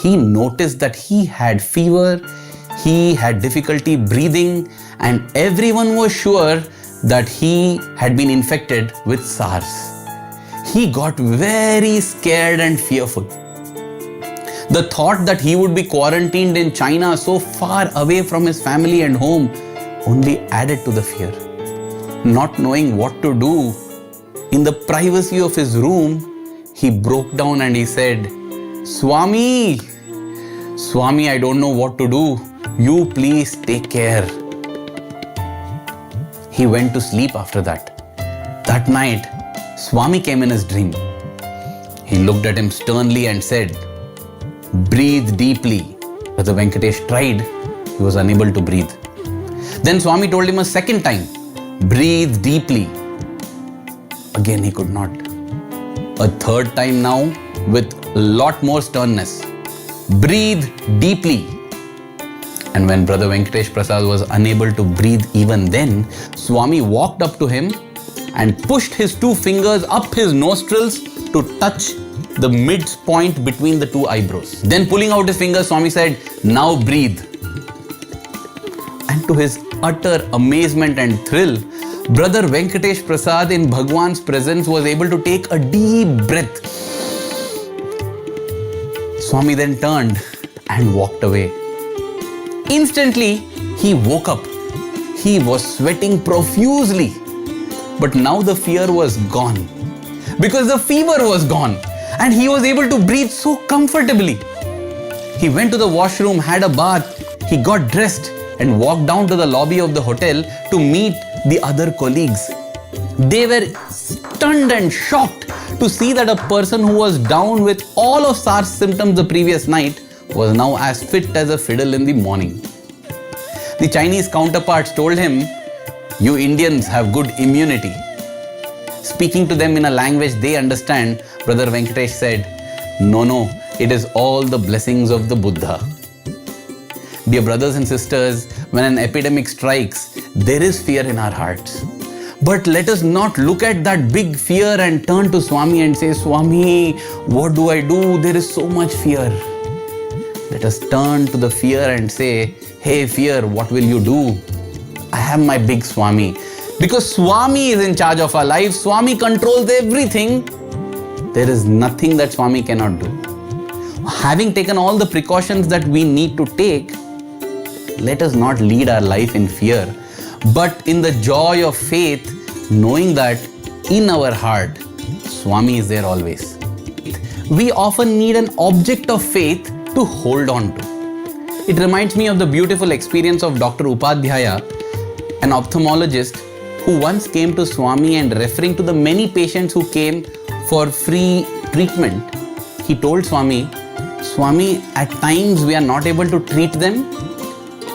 he noticed that he had fever, he had difficulty breathing, and everyone was sure that he had been infected with SARS. He got very scared and fearful. The thought that he would be quarantined in China so far away from his family and home only added to the fear. Not knowing what to do, in the privacy of his room, he broke down and he said, Swami, I don't know what to do. You please take care. He went to sleep after that. That night, Swami came in his dream. He looked at him sternly and said, breathe deeply. Brother Venkatesh tried. He was unable to breathe. Then Swami told him a second time, breathe deeply. Again, he could not. A third time now, with a lot more sternness. Breathe deeply. And when Brother Venkatesh Prasad was unable to breathe even then, Swami walked up to him and pushed his 2 fingers up his nostrils to touch the midpoint between the 2 eyebrows. Then pulling out his fingers, Swami said, now breathe. And to his utter amazement and thrill, Brother Venkatesh Prasad in Bhagwan's presence was able to take a deep breath. Swami then turned and walked away. Instantly, he woke up. He was sweating profusely. But now the fear was gone. Because the fever was gone. And he was able to breathe so comfortably. He went to the washroom, had a bath. He got dressed and walked down to the lobby of the hotel to meet the other colleagues. They were stunned and shocked to see that a person who was down with all of SARS symptoms the previous night was now as fit as a fiddle in the morning. The Chinese counterparts told him, you Indians have good immunity. Speaking to them in a language they understand, Brother Venkatesh said, no, it is all the blessings of the Buddha. Dear brothers and sisters, when an epidemic strikes, there is fear in our hearts. But let us not look at that big fear and turn to Swami and say, Swami, what do I do? There is so much fear. Let us turn to the fear and say, hey fear, what will you do? I have my big Swami. Because Swami is in charge of our life. Swami controls everything. There is nothing that Swami cannot do. Having taken all the precautions that we need to take, let us not lead our life in fear, but in the joy of faith, knowing that in our heart, Swami is there always. We often need an object of faith to hold on to. It reminds me of the beautiful experience of Dr. Upadhyaya, an ophthalmologist who once came to Swami and referring to the many patients who came for free treatment, he told Swami, Swami, at times we are not able to treat them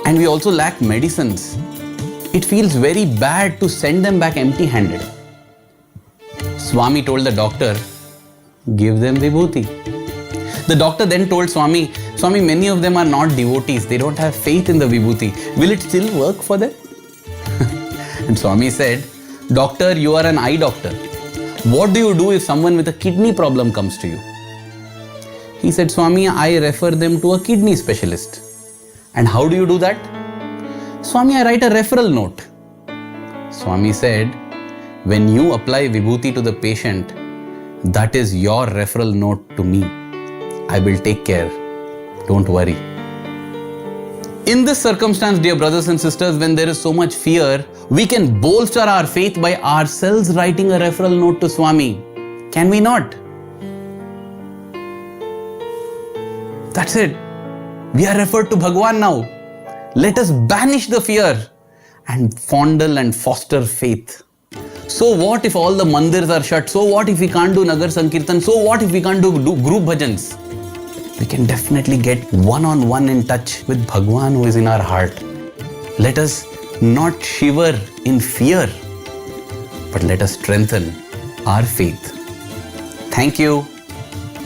and we also lack medicines. It feels very bad to send them back empty-handed. Swami told the doctor, give them vibhuti. The doctor then told Swami, Swami, many of them are not devotees. They don't have faith in the vibhuti. Will it still work for them? And Swami said, doctor, you are an eye doctor. What do you do if someone with a kidney problem comes to you? He said, Swami, I refer them to a kidney specialist. And how do you do that? Swami, I write a referral note. Swami said, when you apply vibhuti to the patient, that is your referral note to me. I will take care. Don't worry. In this circumstance, dear brothers and sisters, when there is so much fear, we can bolster our faith by ourselves writing a referral note to Swami. Can we not? That's it. We are referred to Bhagwan now. Let us banish the fear and fondle and foster faith. So what if all the mandirs are shut? So what if we can't do Nagar Sankirtan? So what if we can't do group bhajans? We can definitely get one-on-one in touch with Bhagwan who is in our heart. Let us not shiver in fear, but let us strengthen our faith. Thank you.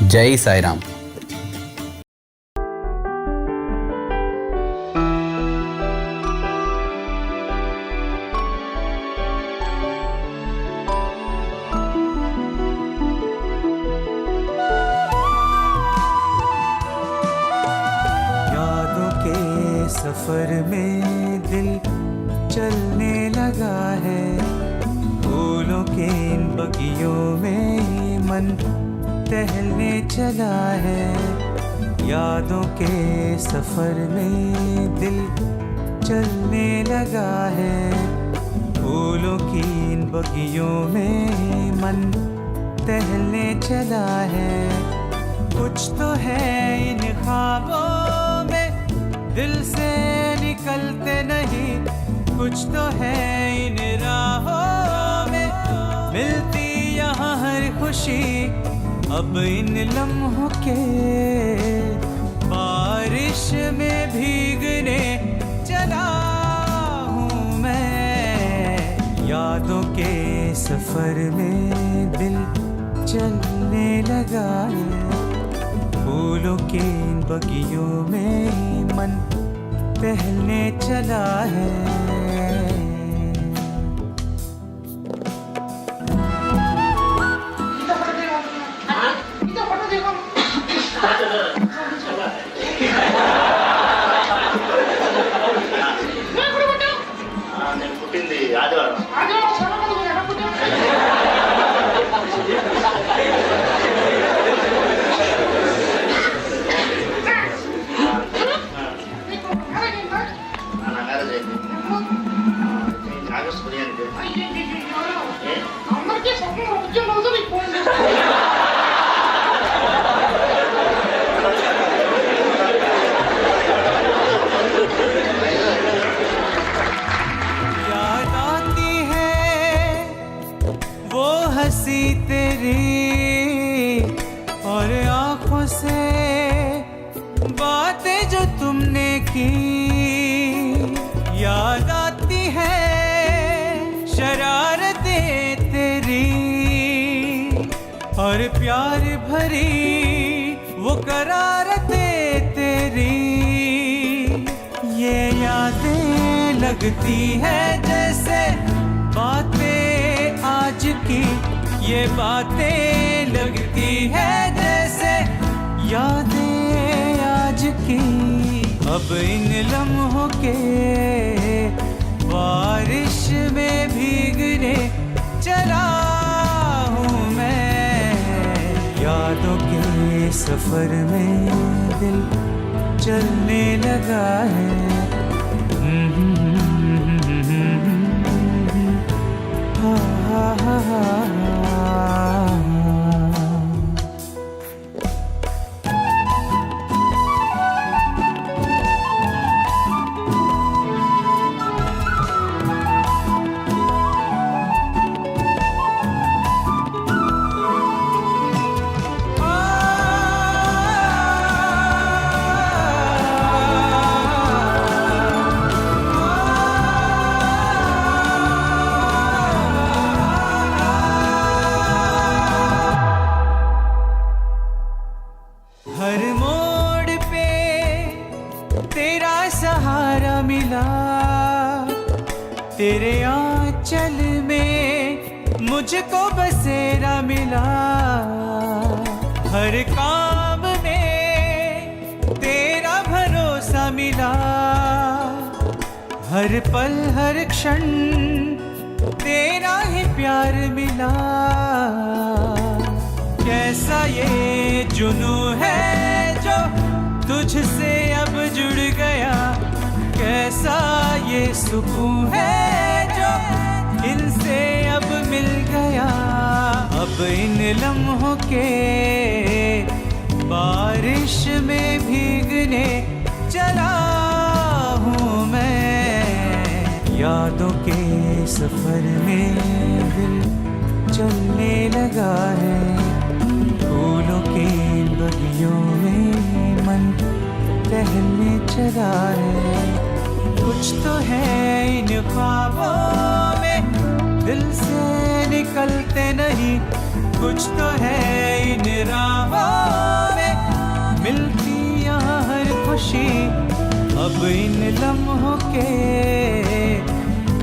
Jai Sai Ram. सफर में दिल चलने लगा है, फूलों के इन बगियों में मन टहलने चला है। यादों के सफर में दिल चलने लगा है, फूलों की इन बगियों में मन टहलने चला है। कुछ तो है इन ख्वाबों में दिल से निकलते नहीं, कुछ तो है इन राहों में मिलती यहाँ हर खुशी। अब इन लम्हों के बारिश में भीगने चला हूँ मैं। यादों के सफर में दिल चलने लगा है, फूलों के इन बगियों में मन टहलने चला है। పుట్టింది ఆదివారం. ఆగస్టు 15. అందరికీ స్వప్నం ఉద్యోగం అవుతుంది. याद आती है वो हंसी तेरी और आंखों से बातें जो तुमने की। याद आती है शरारतें तेरी और प्यार भरी वो करारतें तेरी। ये यादें लगती है जैसे बातें आज की, ये बातें लगती है जैसे यादें आज की। अब इन लम्हों के बारिश में भीगने चला हूँ मैं। यादों के सफर में दिल चलने लगा है। हा हा हा हर मोड़ पे तेरा सहारा मिला, तेरे आंचल में मुझको बसेरा मिला। हर काम में तेरा भरोसा मिला, हर पल हर क्षण तेरा ही प्यार मिला। कैसा ये जुनू है जो तुझसे अब जुड़ गया, कैसा ये सुकून है जो इनसे अब मिल गया। अब इन लम्हों के बारिश में भीगने चला हूँ मैं, यादों के सफर में दिल चलने लगा है। फूलों के बगियों में मन टहलने चला है। कुछ तो है इन ख्वाबों में दिल से निकलते नहीं, कुछ तो है इन राहों में मिलती यहाँ हर खुशी। अब इन लम्हों के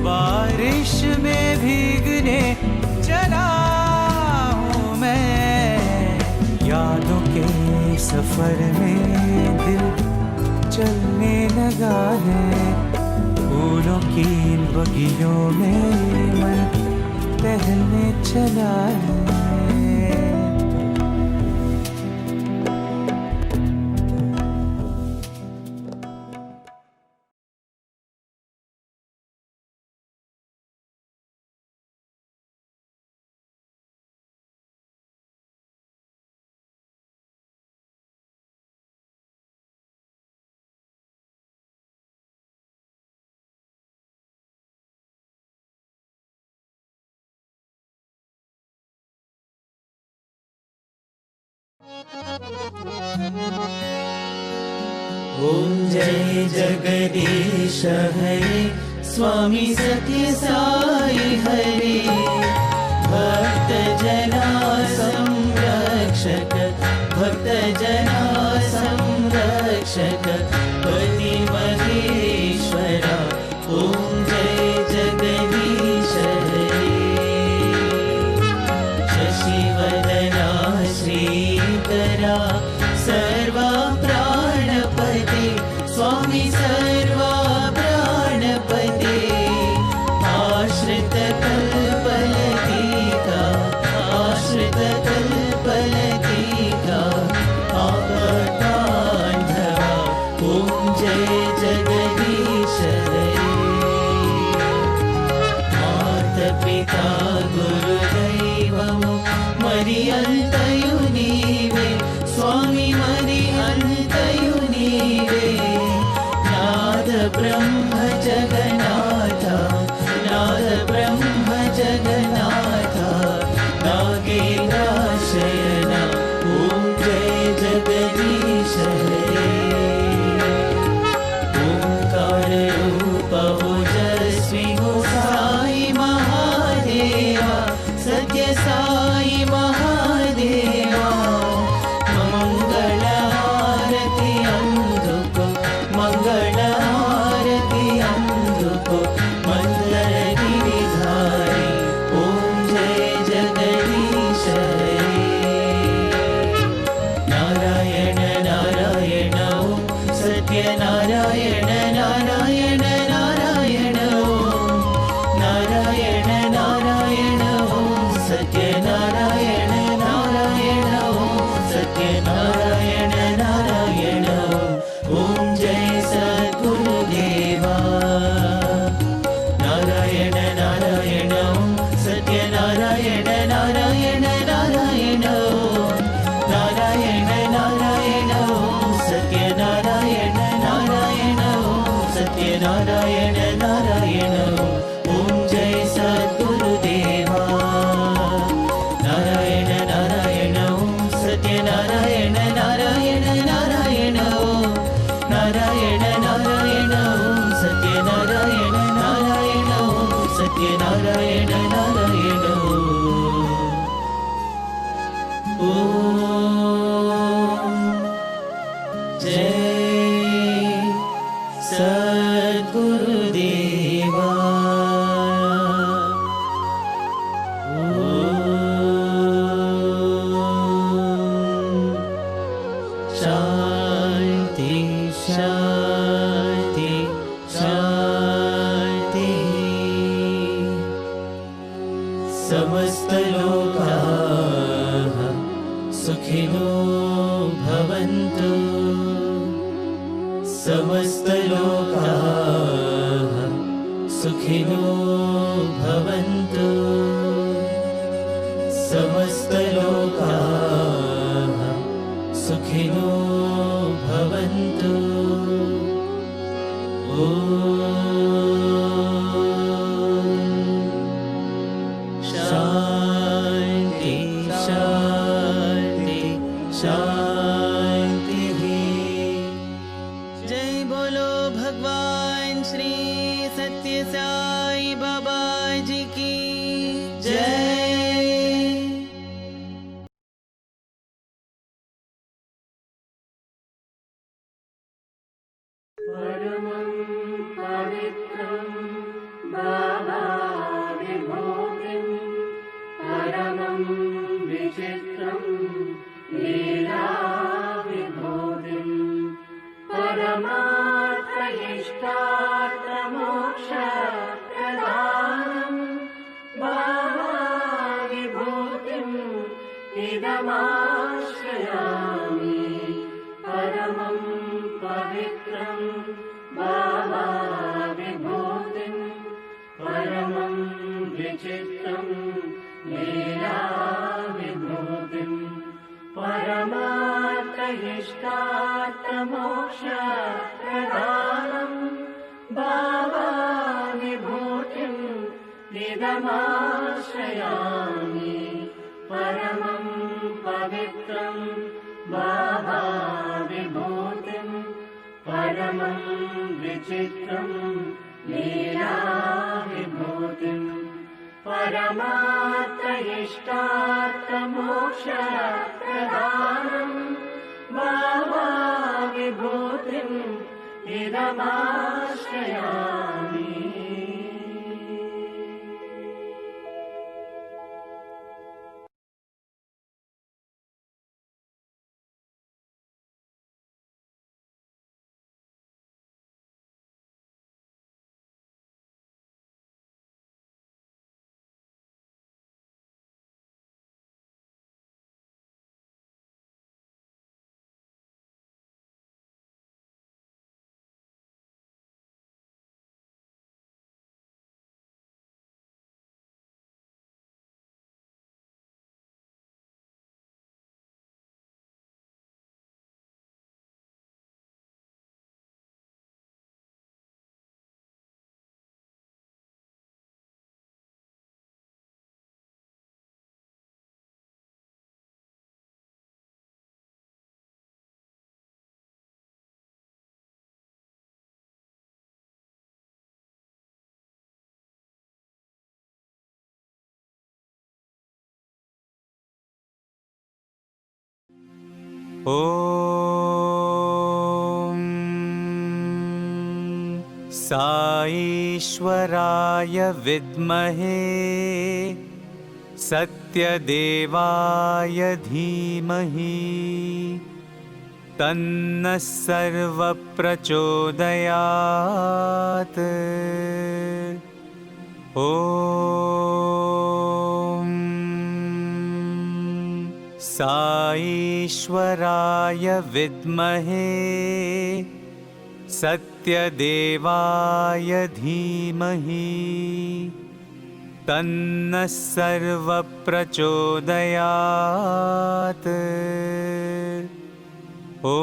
बारिश में भीगने चला हूँ मैं, यादों के सफर में दिल चलने लगा है। फूलों की बगियों में मन टहलने चला है। ओम जय जगदीश हरे, स्वामी सत्य साई हरे। भक्त जना संरक्षक, भक्त जना संरक्षक, पति महेश्वरा। ओम जय जगदीश हरे। शशिवदना श्रीकरा, सर्वा प्राणपते, स्वामी सर्वा प्राणपते। आश्रित कल्पलतिका, आश्रित कल्पलतिका, आपतांधवा। ओम जय जगदीश हरे। माता पिता गुरुदैवमु मरियन्तयु नीवे, स्वामी मरियन्तयु नीवे। नाद ब्रह्म जगन्नाथ, नाद ब्रह्म जगन्नाथ, नागेन्द्राशयन। ओम जय जगदीश हरे। ओंकार रूप ओजस्वी हो साई महादेवा, सत्य साई महादेवा। मंगल आरती अंधुको, मंगल आरती शान्ति शान्ति शान्ति समस्तलोकाः सुखिनो भवन्तु समस्तलोकाः सुखिनो भवन्तु समस्तलोकाः सुखिनो भवन्तु ॐ शान्ति शान्ति शान्तिः जय बोलो भगवान श्री सत्य साई बाबा जी की जय। परमं पवित्रं बाबा विभूतिं परमं विचित्रं लीला विभूतिं परमार्थइष्टार्थमोक्षप्रदानं बाबा विभूतिं इदमाश्रयामि परमं पवित्रं बाबा विभूतिं परमं विचित्रं लीला विभूतिं परमार्थइष्टार्थमोक्षप्रदानं बाबा विभूतिं इदमाश्रयामि परमं पवित्रं बाबा विभूतिं परमं विचित्रं लीला विभूतिं परमार्थइष्टार्थमोक्षप्रदानं बाबा विभूतिं इदमाश्रयामि। ॐ साईश्वराय विद्महे सत्यदेवाय धीमहि तन्नः सर्वप्रचोदयात्। ॐ साईश्वराय विद्महे सत्यदेवाय धीमहि तन्नः सर्वप्रचोदयात्। ॐ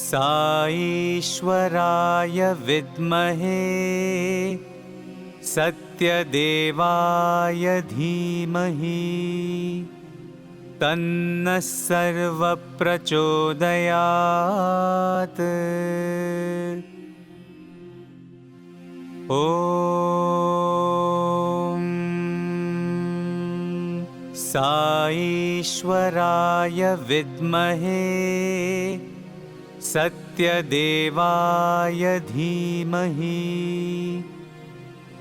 साईश्वराय विद्महे सत्यदेवाय धीमहि तन्नः सर्वप्रचोदयात्। ॐ साईश्वराय विद्महे सत्यदेवाय धीमहि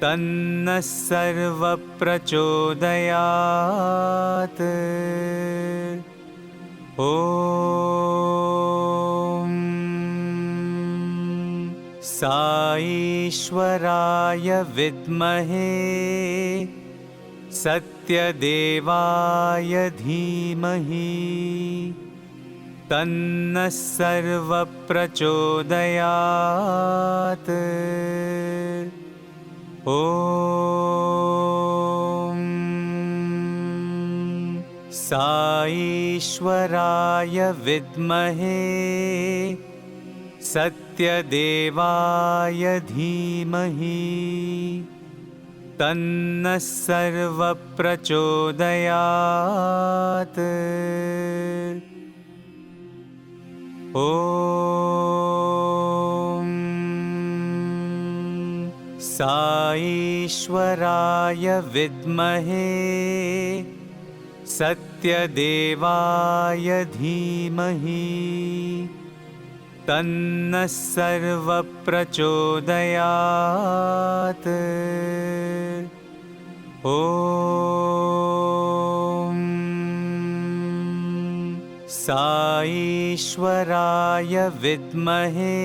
तन्नः सर्वप्रचोदयात्। ॐ साईश्वराय विद्महे सत्यदेवाय धीमहि तन्नः सर्वप्रचोदयात्। ॐ साईश्वराय विद्महे सत्यदेवाय धीमहि तन्नः सर्वप्रचोदयात्। ॐ साईश्वराय विद्महे सत्यदेवाय धीमहि तन्नः सर्वप्रचोदयात्। ॐ साईश्वराय विद्महे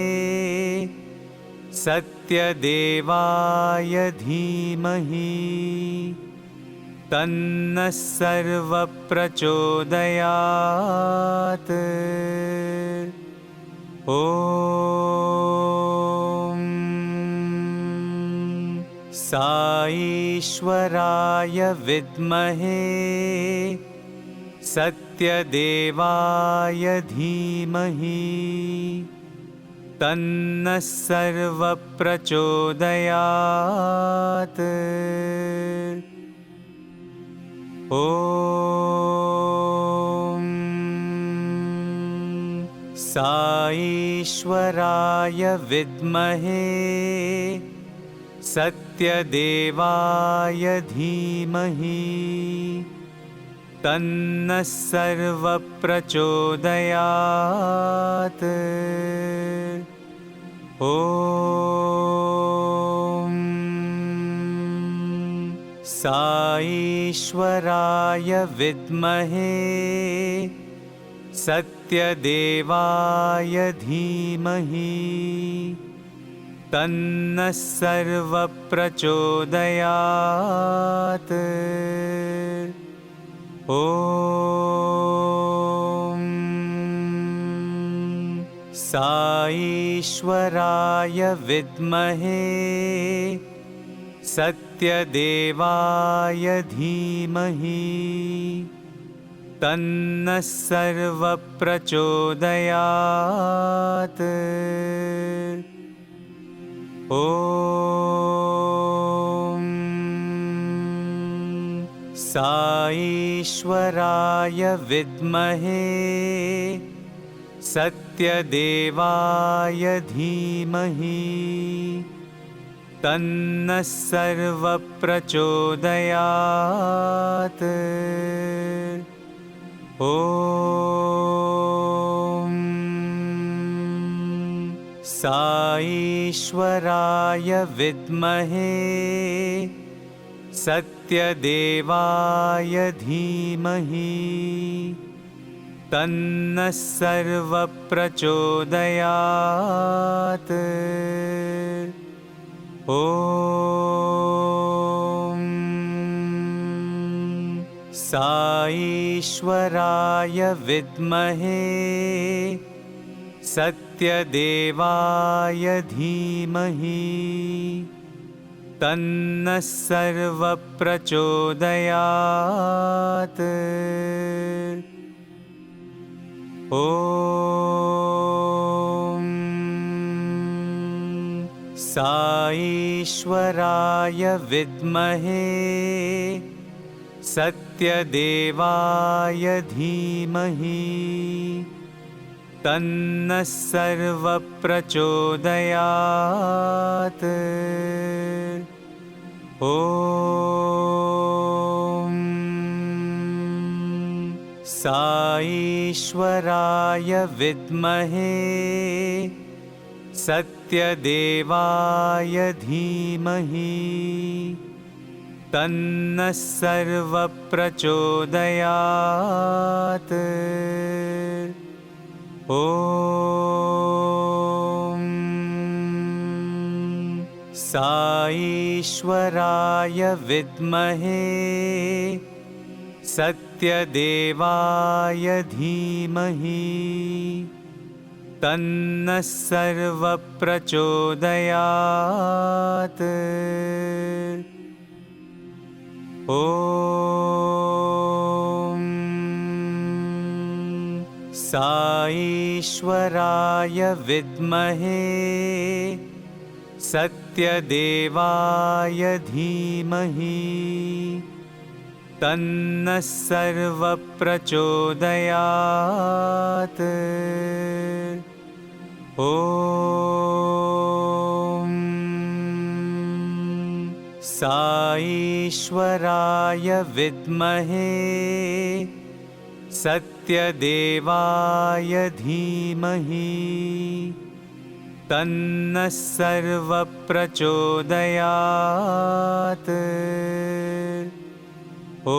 सत्यदेवाय धीमहि तन्नः सर्वप्रचोदयात्। ॐ साईश्वराय विद्महे सत्यदेवाय धीमहि तन्नः सर्वप्रचोदयात्। ॐ साईश्वराय विद्महे सत्यदेवाय धीमहि तन्नः सर्वप्रचोदयात्। ॐ साईश्वराय विद्महे सत्यदेवाय धीमहि तन्नः सर्वप्रचोदयात्। ॐ साईश्वराय विद्महे सत्यदेवाय धीमहि तन्नः सर्वप्रचोदयात्। ॐ साईश्वराय विद्महे सत्यदेवाय धीमहि तन्नः सर्वप्रचोदयात्। ॐ साईश्वराय विद्महे सत्यदेवाय धीमहि तन्नः सर्वप्रचोदयात्। ॐ साईश्वराय विद्महे सत्यदेवाय धीमहि तन्नः सर्वप्रचोदयात्। ॐ साईश्वराय विद्महे सत्यदेवाय धीमहि तन्नः सर्वप्रचोदयात्। ॐ साईश्वराय विद्महे सत्यदेवाय धीमहि तन्नः सर्वप्रचोदयात्। ॐ साईश्वराय विद्महे सत्यदेवाय धीमहि तन्नः सर्वप्रचोदयात्। ॐ साईश्वराय विद्महे सत्यदेवाय धीमहि तन्नः सर्वप्रचोदयात्। ॐ साईश्वराय विद्महे सत्यदेवाय धीमहि तन्नः सर्वप्रचोदयात्। ॐ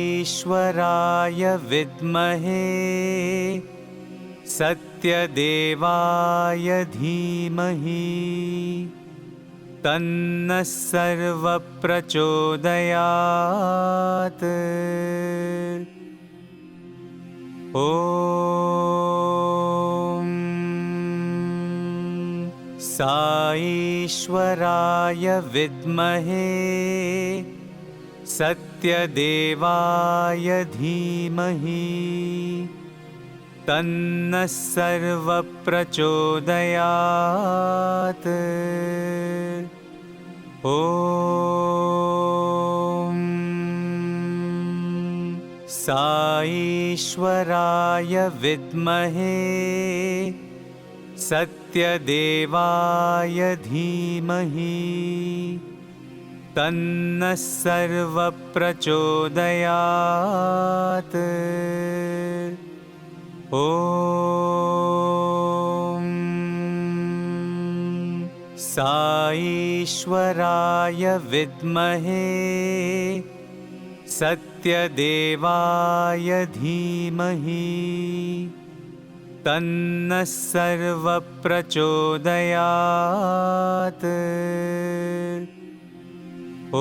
साईश्वराय विद्महे सत्यदेवाय धीमहि तन्नः सर्वप्रचोदयात्। ॐ साईश्वराय विद्महे सत्यदेवाय धीमहि तन्नः सर्वप्रचोदयात्। ॐ साईश्वराय विद्महे सत्यदेवाय धीमहि तन्नः सर्वप्रचोदयात्। ॐ साईश्वराय विद्महे सत्यदेवाय धीमहि तन्नः सर्वप्रचोदयात्। ॐ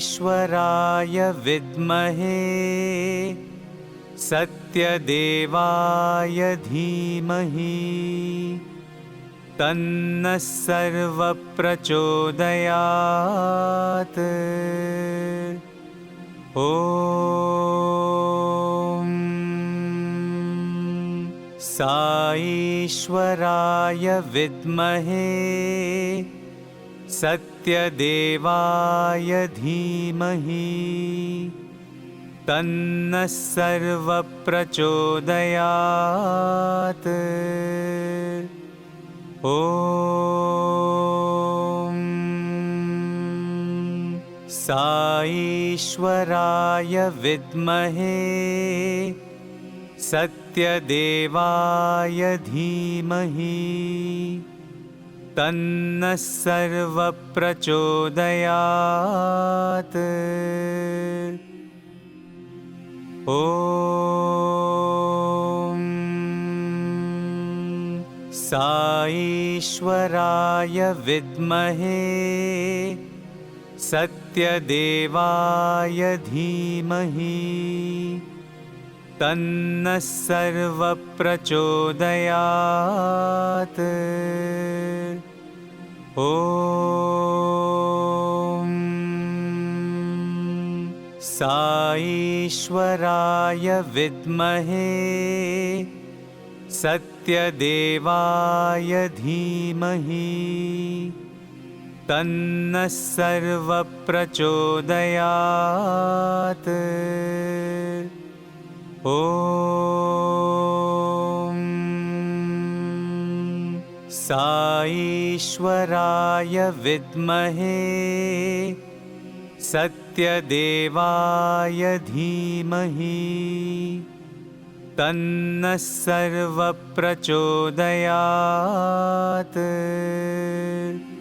साईश्वराय विद्महे सत्यदेवाय धीमहि तन्नः सर्वप्रचोदयात्। ॐ साईश्वराय विद्महे सत्यदेवाय धीमहि तन्नः सर्वप्रचोदयात्। ॐ साईश्वराय विद्महे सत्यदेवाय धीमहि तन्नः सर्वप्रचोदयात्। ॐ साईश्वराय विद्महे सत्यदेवाय धीमहि तन्नः सर्वप्रचोदयात्। ॐ साईश्वराय विद्महे सत्यदेवाय धीमहि तन्नः सर्वप्रचोदयात्। ॐ साईश्वराय विद्महे सत्यदेवाय धीमहि तन्नः सर्वप्रचोदयात्।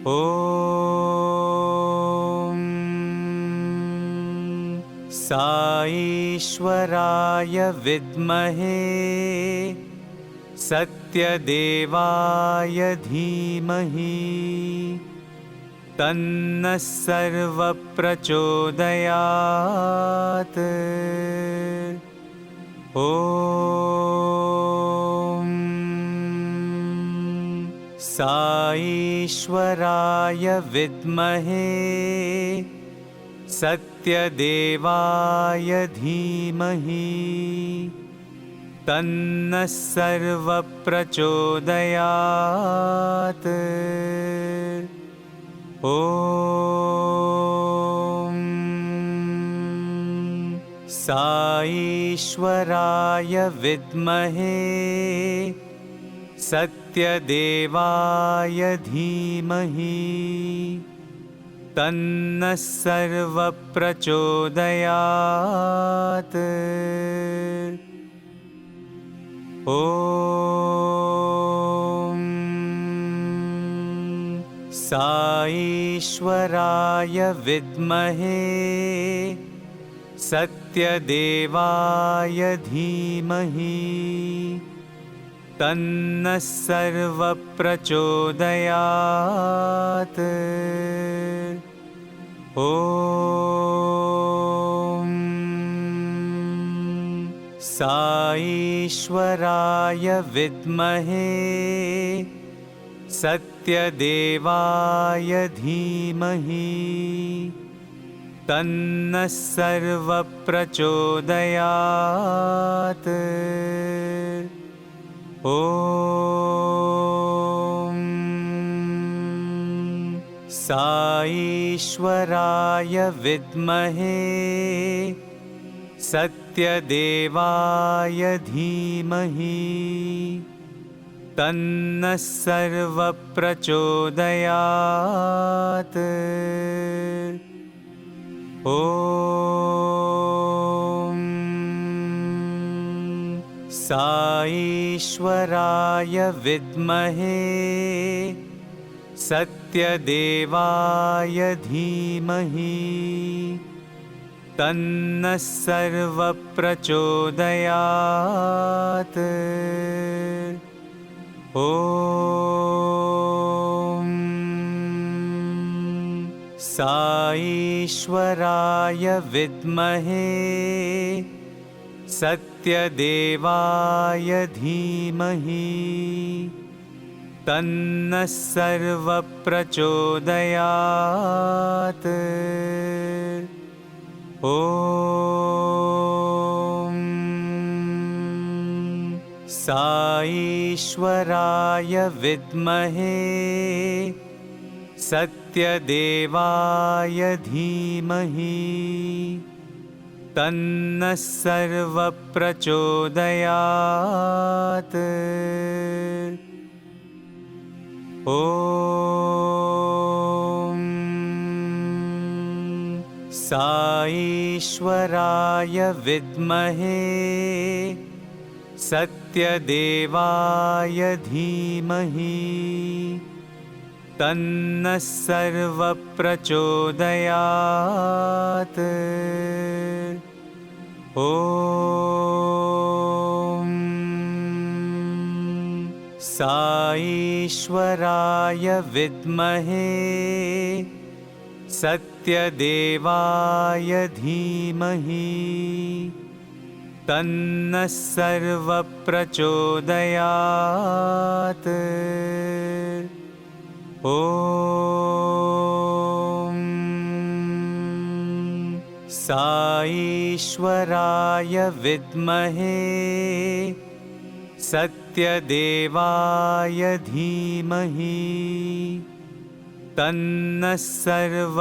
ॐ साईश्वराय विद्महे सत्यदेवाय धीमहि तन्नः सर्वप्रचोदयात्। ॐ साईश्वराय विद्महे सत्यदेवाय धीमहि तन्नः सर्वप्रचोदयात्। ॐ साईश्वराय विद्महे सत्यदेवाय धीमहि तन्नः सर्वप्रचोदयात्। ॐ साईश्वराय विद्महे सत्यदेवाय धीमहि तन्नः सर्वप्रचोदयात्। ॐ साईश्वराय विद्महे सत्यदेवाय धीमहि तन्नः सर्वप्रचोदयात्। ॐ साईश्वराय विद्महे सत्यदेवाय धीमहि तन्नः सर्वप्रचोदयात्। ॐ साईश्वराय विद्महे सत्यदेवाय धीमहि तन्नः सर्वप्रचोदयात्। ॐ साईश्वराय विद्महे सत्यदेवाय धीमहि तन्नः सर्वप्रचोदयात्। ॐ साईश्वराय विद्महे सत्यदेवाय धीमहि तन्नः सर्वप्रचोदयात्। ॐ साईश्वराय विद्महे सत्यदेवाय धीमहि तन्नः सर्वप्रचोदयात्। ॐ साईश्वराय विद्महे सत्यदेवाय धीमहि तन्नः सर्वप्रचोदयात्। ॐ साईश्वराय विद्महे सत्यदेवाय धीमहि तन्नः सर्वप्रचोदयात्।